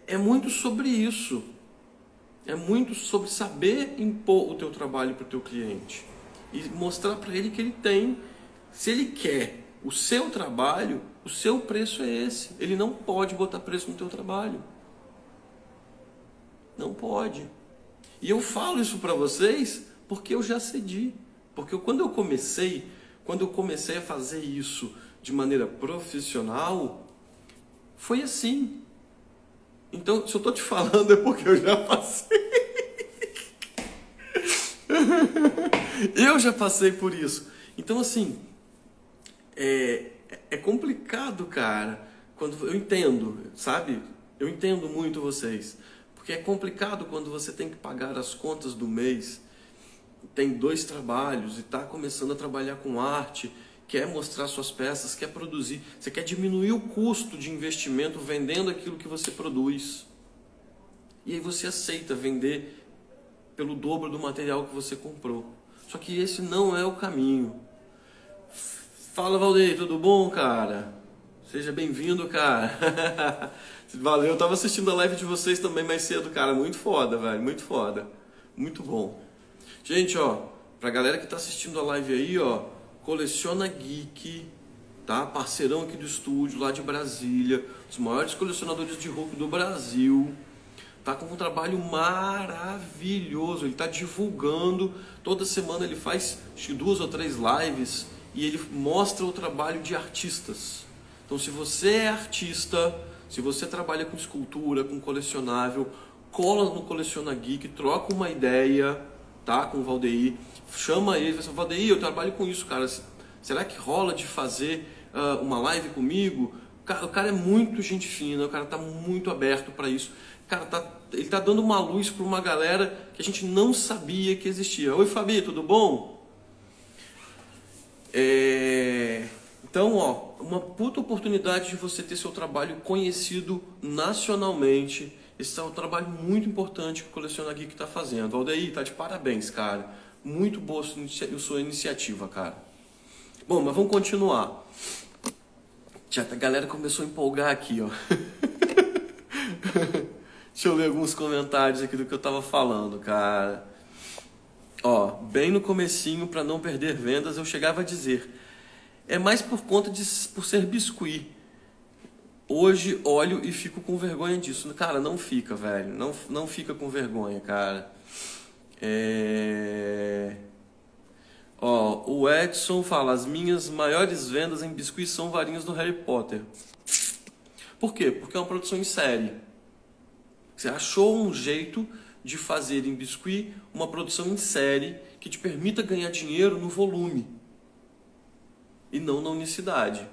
é muito sobre isso. É muito sobre saber impor o teu trabalho para o teu cliente e mostrar para ele que ele tem, se ele quer o seu trabalho, o seu preço é esse. Ele não pode botar preço no teu trabalho. Não pode. E eu falo isso para vocês porque eu já cedi. Porque quando eu comecei a fazer isso de maneira profissional, foi assim. Então, se eu estou te falando é porque eu já passei. Eu já passei por isso. Então, assim, é complicado, cara. Quando eu entendo, sabe? Eu entendo muito vocês. Porque é complicado quando você tem que pagar as contas do mês, tem 2 trabalhos e está começando a trabalhar com arte, quer mostrar suas peças, quer produzir. Você quer diminuir o custo de investimento vendendo aquilo que você produz. E aí você aceita vender pelo dobro do material que você comprou. Só que esse não é o caminho. Fala, Valdeir, tudo bom, cara? Seja bem-vindo, cara. Valeu, eu tava assistindo a live de vocês também mais cedo, cara. Muito foda, velho, muito foda. Muito bom. Gente, ó, pra galera que tá assistindo a live aí, ó, Coleciona Geek, tá? Parceirão aqui do estúdio, lá de Brasília, os maiores colecionadores de Hulk do Brasil. Tá com um trabalho maravilhoso, ele tá divulgando, toda semana ele faz acho que 2 ou 3 lives e ele mostra o trabalho de artistas. Então, se você é artista, se você trabalha com escultura, com colecionável, cola no Coleciona Geek, troca uma ideia, tá, com o Valdeir, chama ele, fala assim, Valdeir, eu trabalho com isso, cara, será que rola de fazer uma live comigo? O cara é muito gente fina, o cara tá muito aberto para isso. Cara, ele tá dando uma luz para uma galera que a gente não sabia que existia. Oi, Fabi, tudo bom? Então, ó, uma puta oportunidade de você ter seu trabalho conhecido nacionalmente. Esse é um trabalho muito importante que o Coleciona Geek está fazendo. Valdeir, tá de parabéns, cara. Muito boa a sua iniciativa, cara. Bom, mas vamos continuar. Já a galera começou a empolgar aqui, ó. Deixa eu ler alguns comentários aqui do que eu tava falando, cara. Ó, bem no comecinho, para não perder vendas, eu chegava a dizer: é mais por ser biscuit. Hoje olho e fico com vergonha disso. Cara, não fica, velho. Não fica com vergonha, cara. Ó, o Edson fala: as minhas maiores vendas em biscuit são varinhas do Harry Potter. Por quê? Porque é uma produção em série. Você achou um jeito de fazer em biscuit uma produção em série que te permita ganhar dinheiro no volume e não na unicidade.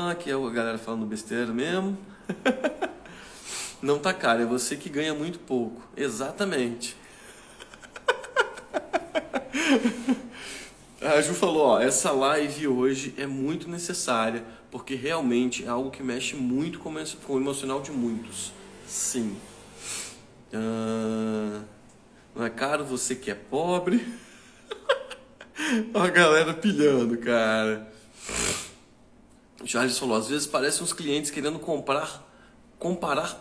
Aqui é a galera falando besteira mesmo. Não tá caro, é você que ganha muito pouco. Exatamente. A Ju falou, ó, essa live hoje é muito necessária, porque realmente é algo que mexe muito com o emocional de muitos. Sim. Não é caro você que é pobre? Ó a galera pilhando, cara. O Charles falou, às vezes parecem uns clientes querendo comparar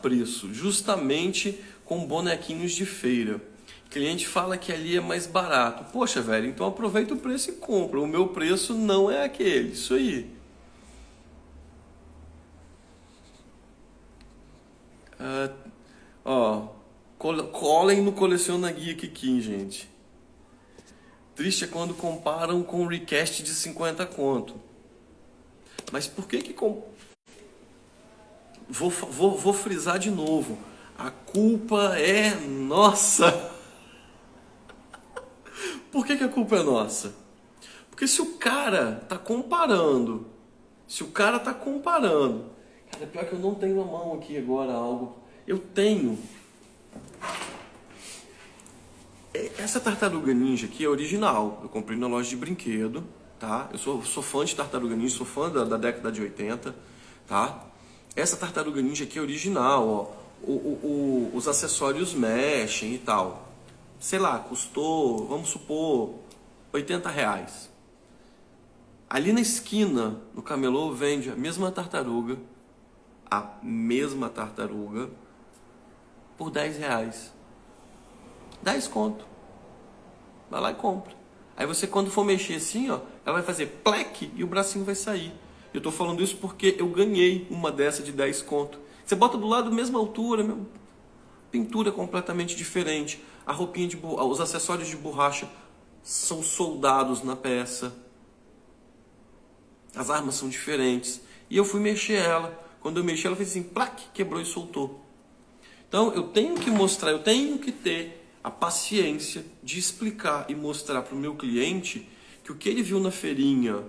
preço, justamente com bonequinhos de feira. O cliente fala que ali é mais barato. Poxa, velho, então aproveita o preço e compra. O meu preço não é aquele. Isso aí. Ó, Colhem no Coleciona Guia Kikin, gente. Triste é quando comparam com o request de 50 conto. Mas por que Vou frisar de novo. A culpa é nossa. Por que a culpa é nossa? Porque se o cara tá comparando, cara, pior que eu não tenho na mão aqui agora algo. Eu tenho. Essa tartaruga ninja aqui é original. Eu comprei na loja de brinquedo, tá? Eu sou fã de tartaruga ninja, sou fã da década de 80, tá? Essa tartaruga ninja aqui é original, ó. Os acessórios mexem e tal. Sei lá, custou, vamos supor, R$ 80. Ali na esquina, no camelô, vende a mesma tartaruga, por R$ 10. 10 conto. Vai lá e compra. Aí você, quando for mexer assim, ó, ela vai fazer pleque e o bracinho vai sair. Eu tô falando isso porque eu ganhei uma dessa de 10 conto. Você bota do lado, mesma altura, pintura completamente diferente. A roupinha os acessórios de borracha são soldados na peça. As armas são diferentes. E eu fui mexer ela. Quando eu mexi, ela fez assim, plaque, quebrou e soltou. Então eu tenho que mostrar, eu tenho que ter a paciência de explicar e mostrar para o meu cliente que o que ele viu na feirinha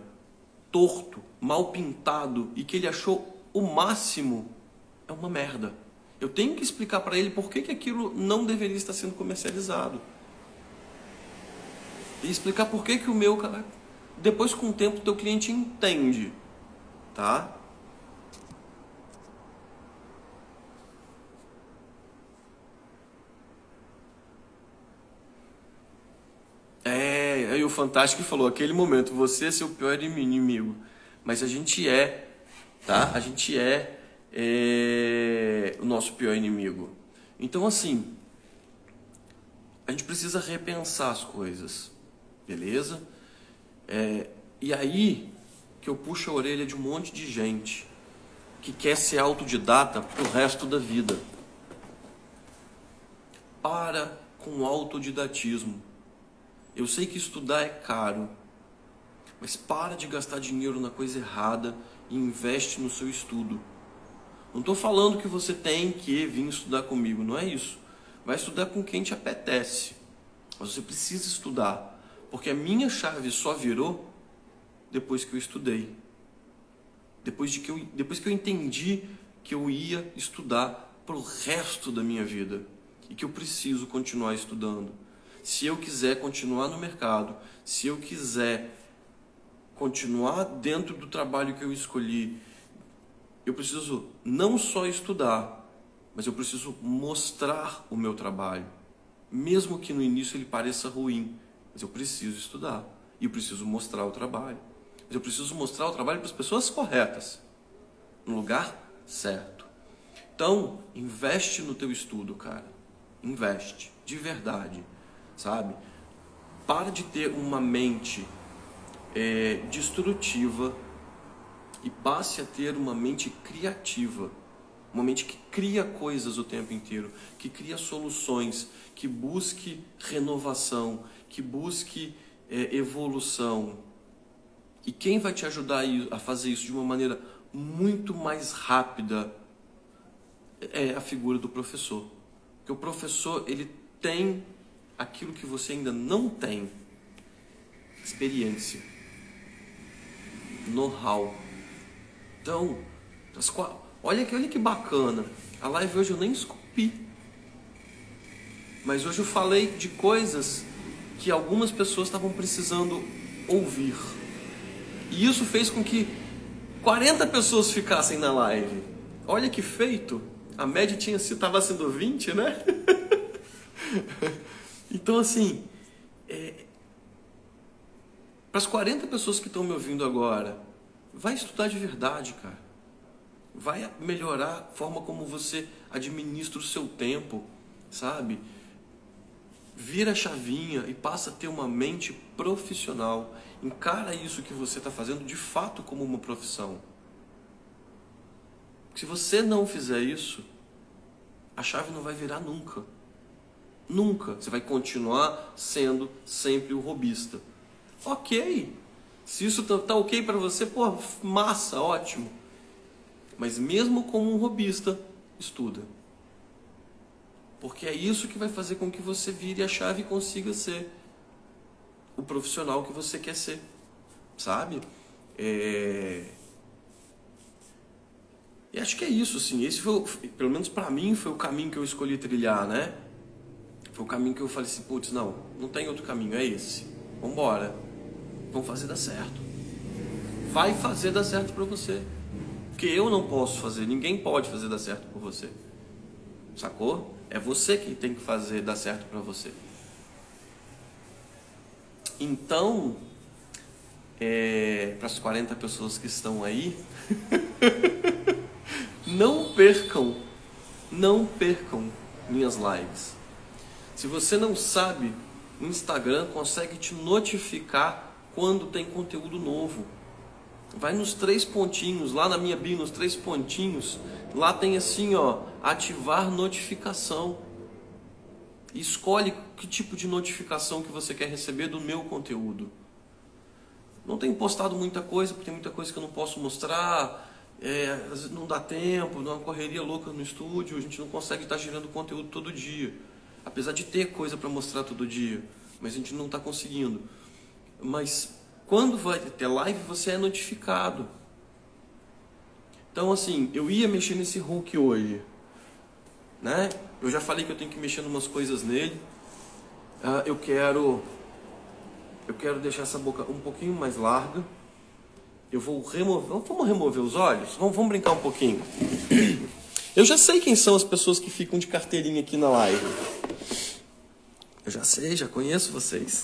torto, mal pintado e que ele achou o máximo é uma merda. Eu tenho que explicar para ele por que aquilo não deveria estar sendo comercializado. E explicar por que o meu... Depois, com o tempo, o teu cliente entende. Tá? Aí o Fantástico falou, aquele momento, você é seu pior inimigo. Mas a gente tá? A gente é o nosso pior inimigo. Então, assim, a gente precisa repensar as coisas, beleza? E aí que eu puxo a orelha de um monte de gente que quer ser autodidata pro resto da vida. Para com o autodidatismo. Eu sei que estudar é caro, mas para de gastar dinheiro na coisa errada e investe no seu estudo. Não estou falando que você tem que vir estudar comigo, não é isso. Vai estudar com quem te apetece. Mas você precisa estudar, porque a minha chave só virou depois que eu estudei. Depois que eu entendi que eu ia estudar pro resto da minha vida e que eu preciso continuar estudando. Se eu quiser continuar no mercado, se eu quiser continuar dentro do trabalho que eu escolhi, eu preciso não só estudar, mas eu preciso mostrar o meu trabalho. Mesmo que no início ele pareça ruim, mas eu preciso estudar e eu preciso mostrar o trabalho. Mas eu preciso mostrar o trabalho para as pessoas corretas, no lugar certo. Então, investe no teu estudo, cara. Investe, de verdade, sabe? Para de ter uma mente destrutiva e passe a ter uma mente criativa. Uma mente que cria coisas o tempo inteiro, que cria soluções, que busque renovação, que busque evolução. E quem vai te ajudar a fazer isso de uma maneira muito mais rápida é a figura do professor. Porque o professor, ele tem aquilo que você ainda não tem: experiência, know-how. Então, olha que bacana. A live hoje eu nem esculpi. Mas hoje eu falei de coisas que algumas pessoas estavam precisando ouvir. E isso fez com que 40 pessoas ficassem na live. Olha que feito. A média estava sendo 20, né? Então, assim, para as 40 pessoas que estão me ouvindo agora, vai estudar de verdade, cara. Vai melhorar a forma como você administra o seu tempo, sabe? Vira a chavinha e passa a ter uma mente profissional. Encara isso que você está fazendo de fato como uma profissão. Se você não fizer isso, a chave não vai virar nunca. Nunca. Você vai continuar sendo sempre o robista. Ok. Se isso tá ok para você, pô, massa, ótimo. Mas mesmo como um robista, estuda. Porque é isso que vai fazer com que você vire a chave e consiga ser o profissional que você quer ser. Sabe? E acho que é isso, assim. Esse foi, pelo menos pra mim, foi o caminho que eu escolhi trilhar, né? Foi o caminho que eu falei assim, putz, não tem outro caminho, é esse. Vambora. Vamos fazer dar certo. Vai fazer dar certo pra você. Porque eu não posso fazer, ninguém pode fazer dar certo por você. Sacou? É você que tem que fazer dar certo pra você. Então, para as 40 pessoas que estão aí, não percam minhas lives. Se você não sabe, o Instagram consegue te notificar quando tem conteúdo novo. Vai nos 3 pontinhos, lá na minha bio, nos 3 pontinhos, lá tem assim, ó, ativar notificação. E escolhe que tipo de notificação que você quer receber do meu conteúdo. Não tenho postado muita coisa, porque tem muita coisa que eu não posso mostrar, às vezes não dá tempo, dá uma correria louca no estúdio, a gente não consegue estar gerando conteúdo todo dia. Apesar de ter coisa para mostrar todo dia, mas a gente não está conseguindo. Mas quando vai ter live, você é notificado. Então assim, eu ia mexer nesse Hulk hoje, né? Eu já falei que eu tenho que mexer em umas coisas nele. Eu quero deixar essa boca um pouquinho mais larga. Eu vou remover. Vamos remover os olhos? Vamos brincar um pouquinho. Eu já sei quem são as pessoas que ficam de carteirinha aqui na live. Eu já sei, já conheço vocês.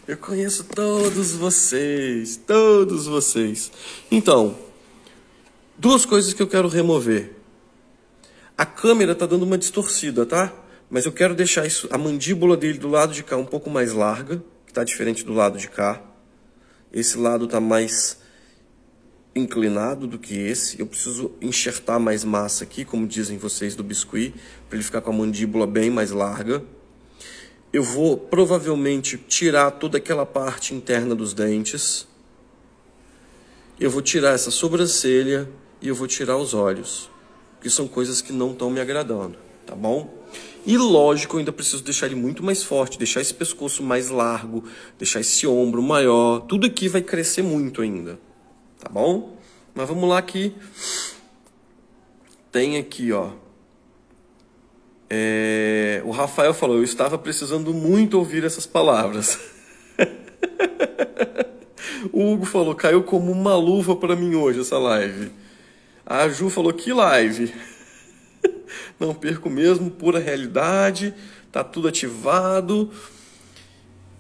Eu conheço todos vocês. Então, 2 coisas que eu quero remover. A câmera tá dando uma distorcida, tá? Mas eu quero deixar a mandíbula dele do lado de cá um pouco mais larga, que tá diferente do lado de cá. Esse lado tá mais inclinado do que esse. Eu preciso enxertar mais massa aqui, como dizem vocês do biscuit, para ele ficar com a mandíbula bem mais larga. Eu vou provavelmente tirar toda aquela parte interna dos dentes. Eu vou tirar essa sobrancelha e eu vou tirar os olhos, que são coisas que não estão me agradando, tá bom? E lógico, eu ainda preciso deixar ele muito mais forte, deixar esse pescoço mais largo, deixar esse ombro maior. Tudo aqui vai crescer muito ainda, tá bom? Mas vamos lá que tem aqui, ó. O Rafael falou, eu estava precisando muito ouvir essas palavras. O Hugo falou, caiu como uma luva para mim hoje essa live. A Ju falou, que live. Não perco mesmo, pura realidade, tá tudo ativado.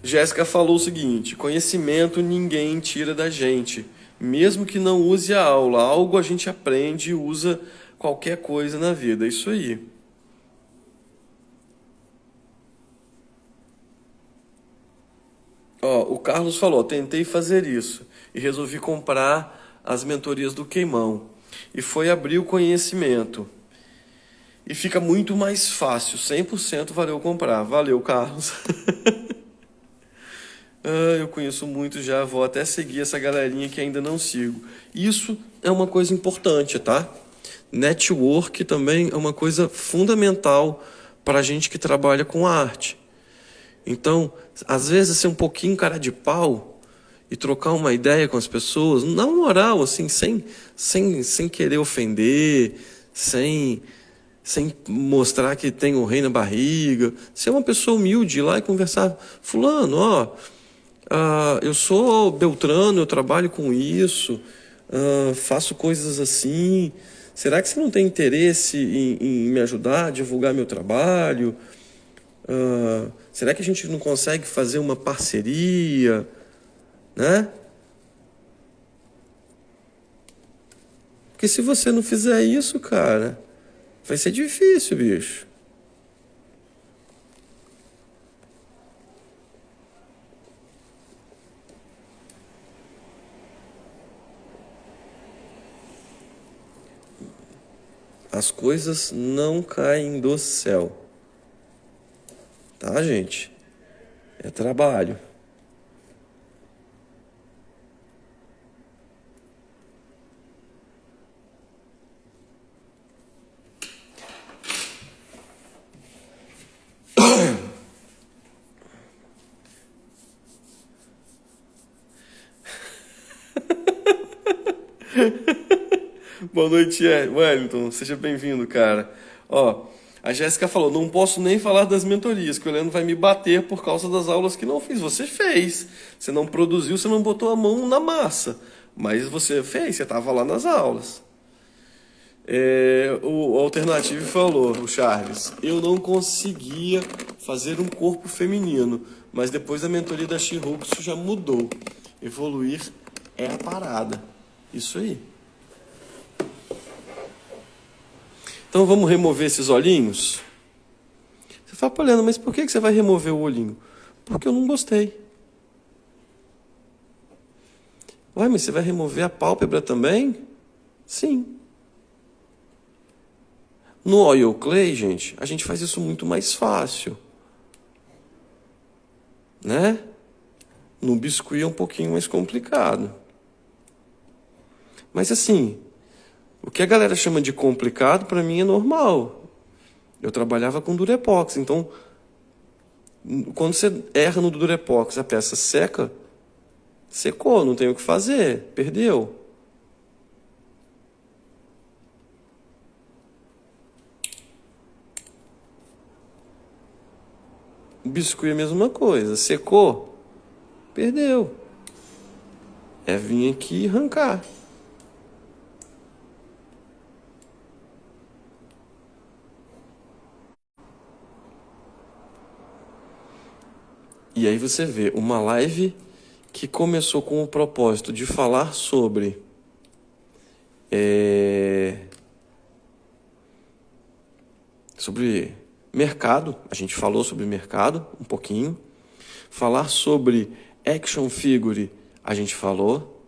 Jéssica falou o seguinte, conhecimento ninguém tira da gente. Mesmo que não use a aula, algo a gente aprende e usa qualquer coisa na vida. É isso aí. Ó, o Carlos falou, tentei fazer isso e resolvi comprar as mentorias do Queimão. E foi abrir o conhecimento. E fica muito mais fácil, 100% valeu comprar. Valeu, Carlos. Eu conheço muito já, vou até seguir essa galerinha que ainda não sigo. Isso é uma coisa importante, tá? Network também é uma coisa fundamental para a gente que trabalha com arte. Então, às vezes, ser um pouquinho cara de pau e trocar uma ideia com as pessoas, na moral, assim, sem querer ofender, sem mostrar que tem um rei na barriga. Ser uma pessoa humilde, ir lá e conversar. Fulano, ó, eu sou Beltrano, eu trabalho com isso, faço coisas assim. Será que você não tem interesse em me ajudar a divulgar meu trabalho? Será que a gente não consegue fazer uma parceria, né? Porque se você não fizer isso, cara, vai ser difícil, bicho. As coisas não caem do céu. Tá, gente? É trabalho. Boa noite, Wellington. Seja bem-vindo, cara. Ó, a Jéssica falou: não posso nem falar das mentorias, que o Leandro vai me bater por causa das aulas que não fiz. Você fez. Você não produziu, você não botou a mão na massa. Mas você fez, você estava lá nas aulas. O Alternativo falou, o Charles: eu não conseguia fazer um corpo feminino, mas depois da mentoria da She-Hulk isso já mudou. Evoluir é a parada. Isso aí. Então vamos remover esses olhinhos? Você fala: pô, Leandro, mas por que você vai remover o olhinho? Porque eu não gostei. Ué, mas você vai remover a pálpebra também? Sim. No oil clay, gente, a gente faz isso muito mais fácil. Né? No biscuit é um pouquinho mais complicado. Mas assim, o que a galera chama de complicado, para mim é normal. Eu trabalhava com Durepox, então quando você erra no Durepox, a peça seca, secou, não tem o que fazer, perdeu. O biscuit é a mesma coisa, secou, perdeu. É vir aqui e arrancar. E aí você vê uma live que começou com o propósito de falar sobre mercado. A gente falou sobre mercado um pouquinho. Falar sobre action figure, a gente falou.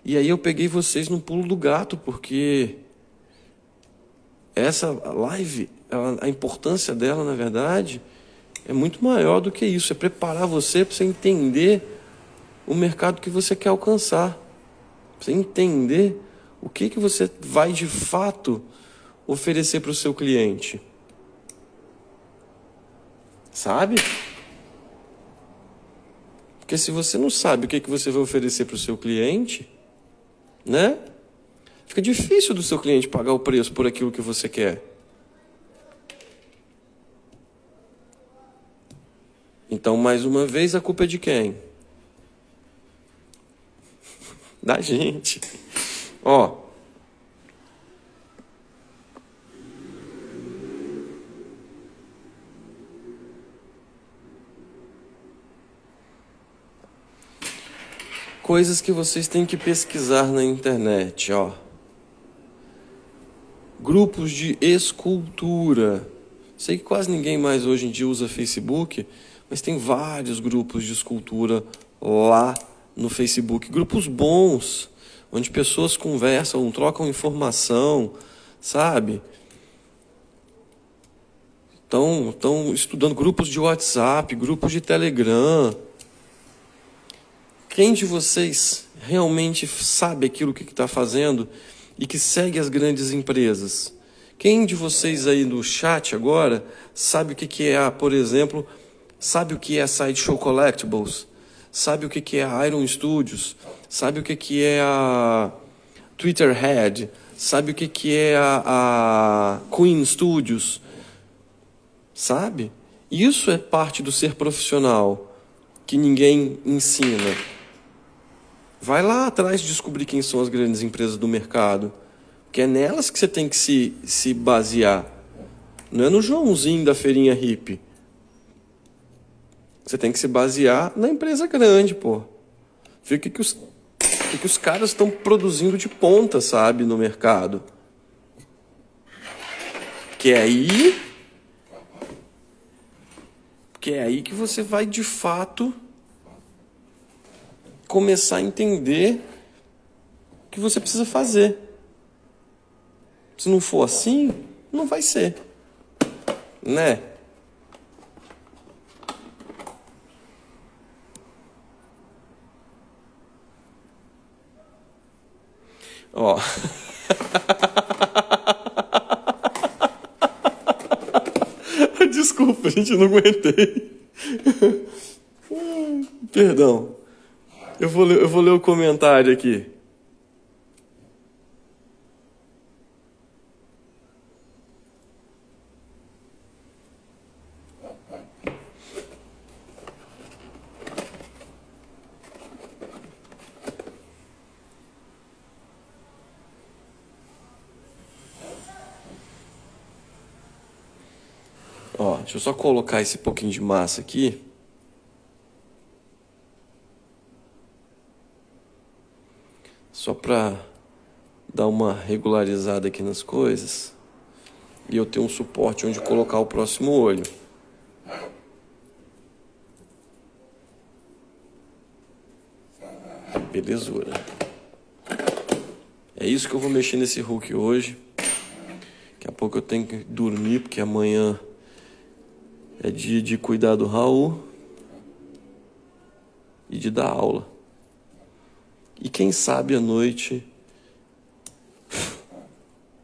E aí eu peguei vocês no pulo do gato, porque essa live, a importância dela, na verdade, é muito maior do que isso. É preparar você para você entender o mercado que você quer alcançar. Para você entender o que você vai, de fato, oferecer para o seu cliente. Sabe? Porque se você não sabe o que você vai oferecer para o seu cliente, né? Fica difícil do seu cliente pagar o preço por aquilo que você quer. Então, mais uma vez, a culpa é de quem? Da gente. Ó. Coisas que vocês têm que pesquisar na internet, ó. Grupos de escultura. Sei que quase ninguém mais hoje em dia usa Facebook, mas tem vários grupos de escultura lá no Facebook. Grupos bons, onde pessoas conversam, trocam informação, sabe? Estão estudando grupos de WhatsApp, grupos de Telegram. Quem de vocês realmente sabe aquilo que está fazendo e que segue as grandes empresas? Quem de vocês aí no chat agora sabe o que é, por exemplo, sabe o que é a Sideshow Collectibles? Sabe o que é a Iron Studios? Sabe o que é a Twitter Head? Sabe o que é a Queen Studios? Sabe? Isso é parte do ser profissional que ninguém ensina. Vai lá atrás descobrir quem são as grandes empresas do mercado, que é nelas que você tem que se basear. Não é no Joãozinho da feirinha hippie. Você tem que se basear na empresa grande, pô. Ver o que os caras estão produzindo de ponta, sabe, no mercado. Que é aí que você vai, de fato, começar a entender o que você precisa fazer. Se não for assim, não vai ser, né? Ó. Desculpa, gente, eu não aguentei. Perdão. Eu vou ler o comentário aqui. Ó, deixa eu só colocar esse pouquinho de massa aqui. Só pra dar uma regularizada aqui nas coisas. E eu tenho um suporte onde colocar o próximo olho. Belezura. É isso que eu vou mexer nesse Hulk hoje. Daqui a pouco eu tenho que dormir, porque amanhã é dia de cuidar do Raul e de dar aula. E quem sabe à noite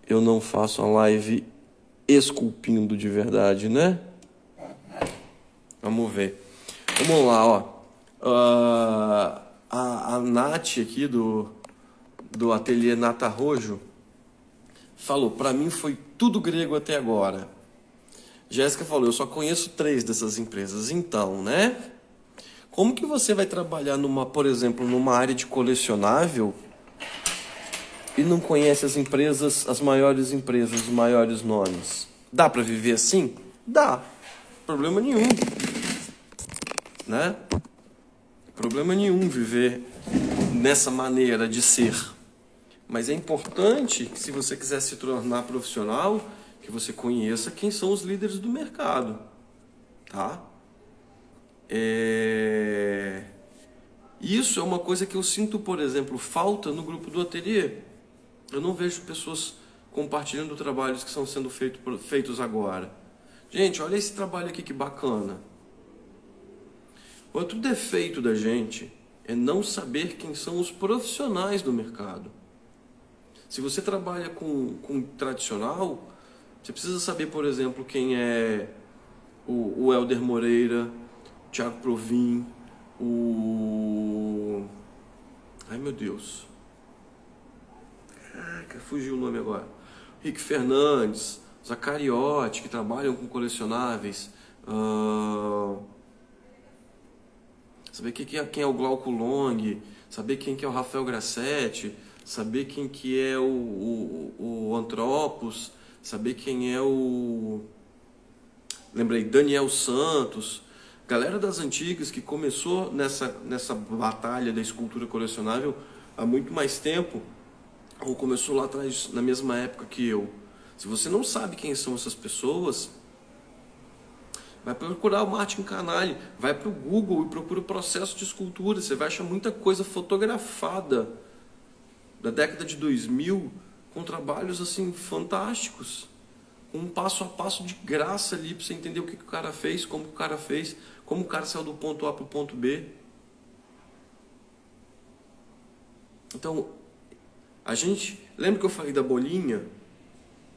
eu não faço uma live esculpindo de verdade, né? Vamos ver. Vamos lá, ó. A Nath aqui do ateliê Nata Rojo falou, pra mim foi tudo grego até agora. Jéssica falou, eu só conheço 3 dessas empresas. Então, né? Como que você vai trabalhar por exemplo, numa área de colecionável e não conhece as empresas, as maiores empresas, os maiores nomes? Dá pra viver assim? Dá. Problema nenhum. Né? Problema nenhum viver nessa maneira de ser. Mas é importante que, se você quiser se tornar profissional, que você conheça quem são os líderes do mercado, tá? Isso é uma coisa que eu sinto, por exemplo, falta no grupo do ateliê. Eu não vejo pessoas compartilhando trabalhos que estão sendo feitos agora. Gente, olha esse trabalho aqui que bacana. Outro defeito da gente é não saber quem são os profissionais do mercado. Se você trabalha com tradicional, você precisa saber, por exemplo, quem é o Helder Moreira, o Thiago Provin, ai meu Deus. Caraca, fugiu o nome agora. Rick Fernandes, Zacariotti, que trabalham com colecionáveis. Saber quem é o Glauco Long, saber quem que é o Rafael Grassetti, saber quem que é o Antropos, saber quem é lembrei, Daniel Santos, galera das antigas que começou nessa batalha da escultura colecionável há muito mais tempo, ou começou lá atrás na mesma época que eu. Se você não sabe quem são essas pessoas, vai procurar o Martin Canali, vai para o Google e procura o processo de escultura. Você vai achar muita coisa fotografada da década de 2000 com trabalhos assim fantásticos, com um passo a passo de graça ali para você entender o que o cara fez, como o cara fez, como o cara saiu do ponto A para o ponto B. Então, a gente, lembra que eu falei da bolinha?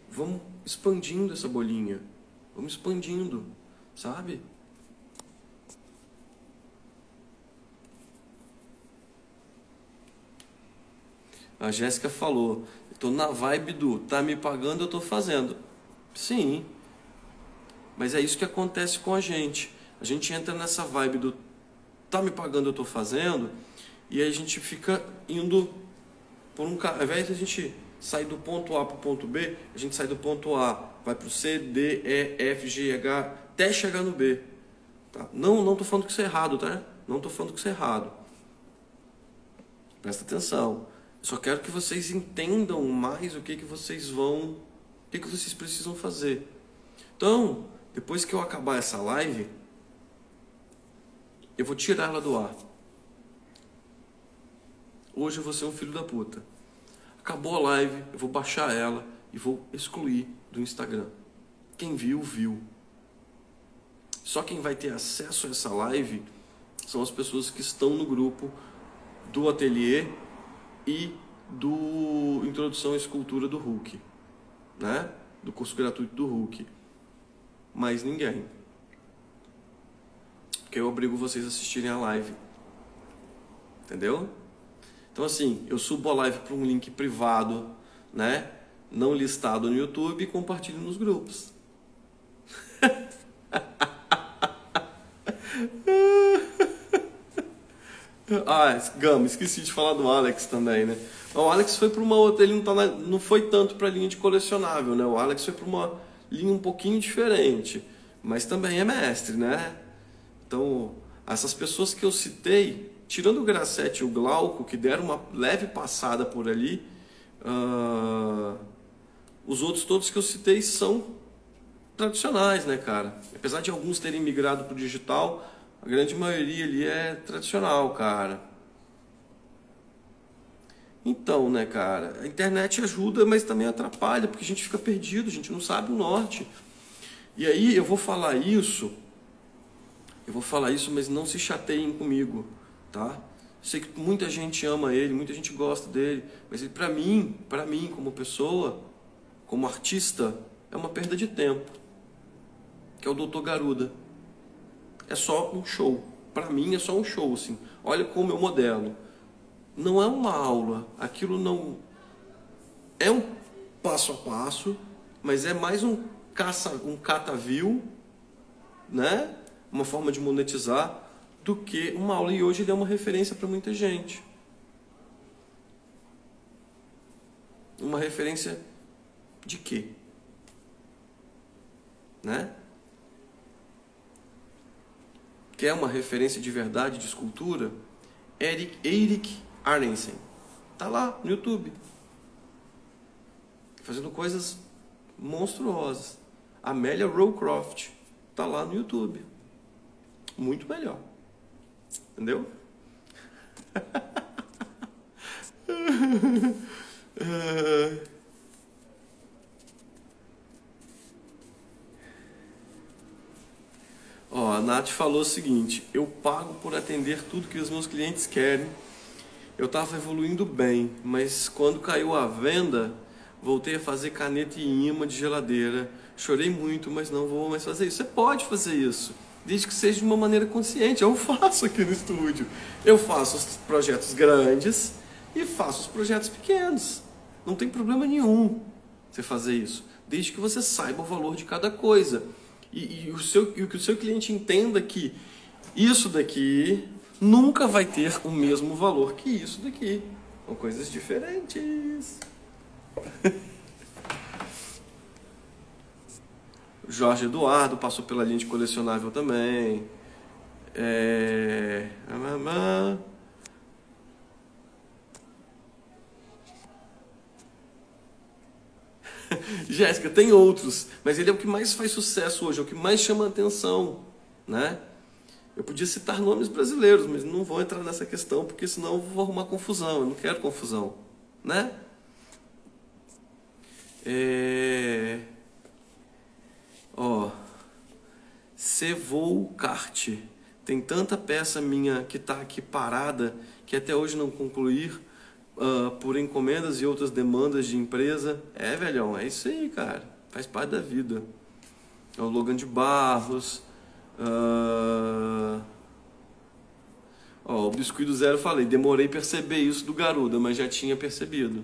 Vamos expandindo essa bolinha, vamos expandindo. Sabe? A Jéssica falou, eu tô na vibe do tá me pagando, eu tô fazendo. Sim. Mas é isso que acontece com a gente. A gente entra nessa vibe do tá me pagando, eu tô fazendo, e aí a gente fica indo por um caminho. Ao invés de a gente sair do ponto A para o ponto B, a gente sai do ponto A, vai pro C, D, E, F, G, H, até chegar no B. Tá? Não tô falando que isso é errado, tá? Não tô falando que isso é errado. Presta atenção. Eu só quero que vocês entendam mais o que vocês precisam fazer. Então, depois que eu acabar essa live, eu vou tirar ela do ar. Hoje eu vou ser um filho da puta. Acabou a live, eu vou baixar ela e e vou excluir do Instagram. Quem viu, viu. Só quem vai ter acesso a essa live são as pessoas que estão no grupo do ateliê e do Introdução à Escultura do Hulk, né? Do curso gratuito do Hulk. Mais ninguém. Porque eu obrigo vocês a assistirem a live. Entendeu? Então assim, eu subo a live para um link privado, né? Não listado no YouTube e compartilho nos grupos. Gama, esqueci de falar do Alex também, né? O Alex foi para uma outra, ele não foi tanto para a linha de colecionável, né? O Alex foi para uma linha um pouquinho diferente, mas também é mestre, né? Então, essas pessoas que eu citei, tirando o Grassetti e o Glauco, que deram uma leve passada por ali, os outros todos que eu citei são tradicionais, né, cara? Apesar de alguns terem migrado para o digital, a grande maioria ali é tradicional, cara. Então, né, cara, a internet ajuda, mas também atrapalha, porque a gente fica perdido, a gente não sabe o norte. E aí eu vou falar isso, mas não se chateiem comigo, tá? Sei que muita gente ama ele, muita gente gosta dele, mas ele, pra mim, como pessoa, como artista, é uma perda de tempo. Que é o Dr. Garuda. É só um show. Pra mim é só um show, assim. Olha como eu modelo. Não é uma aula. Aquilo não... É um passo a passo, mas é mais um catavio, né? Uma forma de monetizar, do que uma aula. E hoje ele é uma referência para muita gente. Uma referência de quê? Né? Quer uma referência de verdade de escultura? Eirik Arnesen. Tá lá no YouTube. Fazendo coisas monstruosas. Amélia Rowcroft. Tá lá no YouTube. Muito melhor. Entendeu? Ó, a Nath falou o seguinte: eu pago por atender tudo que os meus clientes querem. Eu estava evoluindo bem, mas quando caiu a venda, voltei a fazer caneta e imã de geladeira. Chorei muito, mas não vou mais fazer isso. Você pode fazer isso, desde que seja de uma maneira consciente. Eu faço aqui no estúdio. Eu faço os projetos grandes e faço os projetos pequenos. Não tem problema nenhum você fazer isso, desde que você saiba o valor de cada coisa. E que o seu cliente entenda que isso daqui nunca vai ter o mesmo valor que isso daqui. São coisas diferentes. Jorge Eduardo passou pela linha de colecionável também. Jéssica, tem outros, mas ele é o que mais faz sucesso hoje, é o que mais chama a atenção, né? Eu podia citar nomes brasileiros, mas não vou entrar nessa questão, porque senão eu vou arrumar confusão, eu não quero confusão, né? Cevou Kart. Tem tanta peça minha que está aqui parada, que até hoje não concluir, por encomendas e outras demandas de empresa. Velhão, é isso aí, cara. Faz parte da vida. É o Logan de Barros. O Biscuit do Zero, falei. Demorei a perceber isso do Garuda, mas já tinha percebido.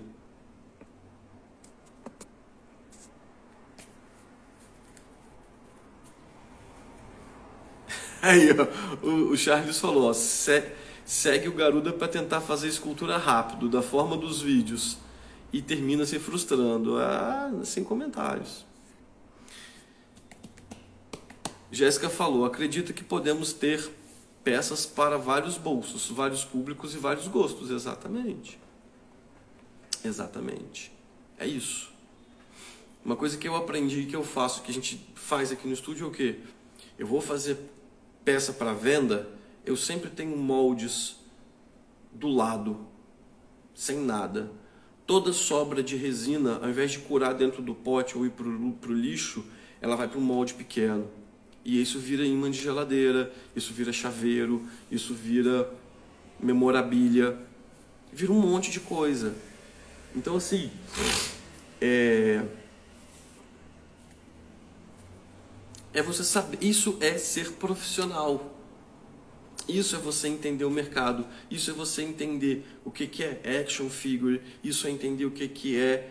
Aí, ó, o Charles falou, ó, segue o Garuda para tentar fazer escultura rápido, da forma dos vídeos, e termina se frustrando. Sem comentários. Jéssica falou, acredita que podemos ter peças para vários bolsos, vários públicos e vários gostos. Exatamente. Exatamente. É isso. Uma coisa que eu aprendi, que eu faço, que a gente faz aqui no estúdio é o quê? Eu vou fazer peça para venda, eu sempre tenho moldes do lado, sem nada, Toda sobra de resina, ao invés de curar dentro do pote ou ir para o lixo, ela vai para um molde pequeno. E isso vira imã de geladeira, isso vira chaveiro, isso vira memorabilia, vira um monte de coisa. Então, assim, você saber, isso é ser profissional. Isso é você entender o mercado, isso é você entender o que é action figure, isso é entender o que é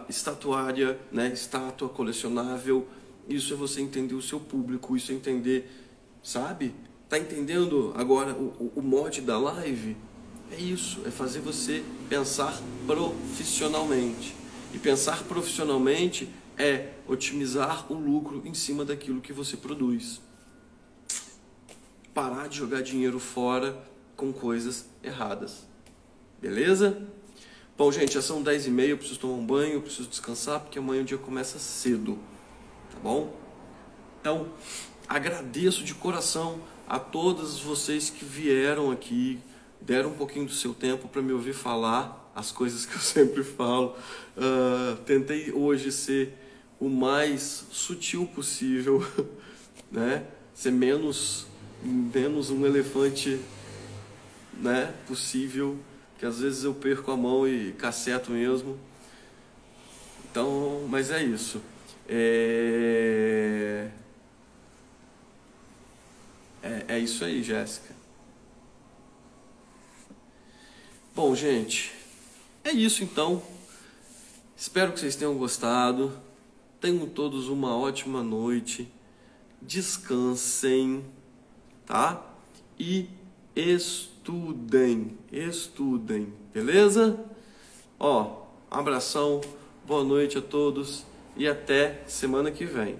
estatuária, né? Estátua colecionável, isso é você entender o seu público, isso é entender, sabe? Tá entendendo agora o mote da live? É isso, é fazer você pensar profissionalmente. E pensar profissionalmente é otimizar o lucro em cima daquilo que você produz. Parar de jogar dinheiro fora com coisas erradas. Beleza? Bom, gente, já são 10h30, eu preciso tomar um banho, eu preciso descansar, porque amanhã o dia começa cedo. Tá bom? Então, agradeço de coração a todos vocês que vieram aqui, deram um pouquinho do seu tempo para me ouvir falar as coisas que eu sempre falo. Tentei hoje ser o mais sutil possível, né? Ser menos um elefante, né, possível, que às vezes eu perco a mão e caceto mesmo. Então, mas é isso. É isso aí, Jéssica. Bom, gente, é isso então. Espero que vocês tenham gostado. Tenham todos uma ótima noite. Descansem, tá? E estudem, beleza? Ó, abração, boa noite a todos e até semana que vem.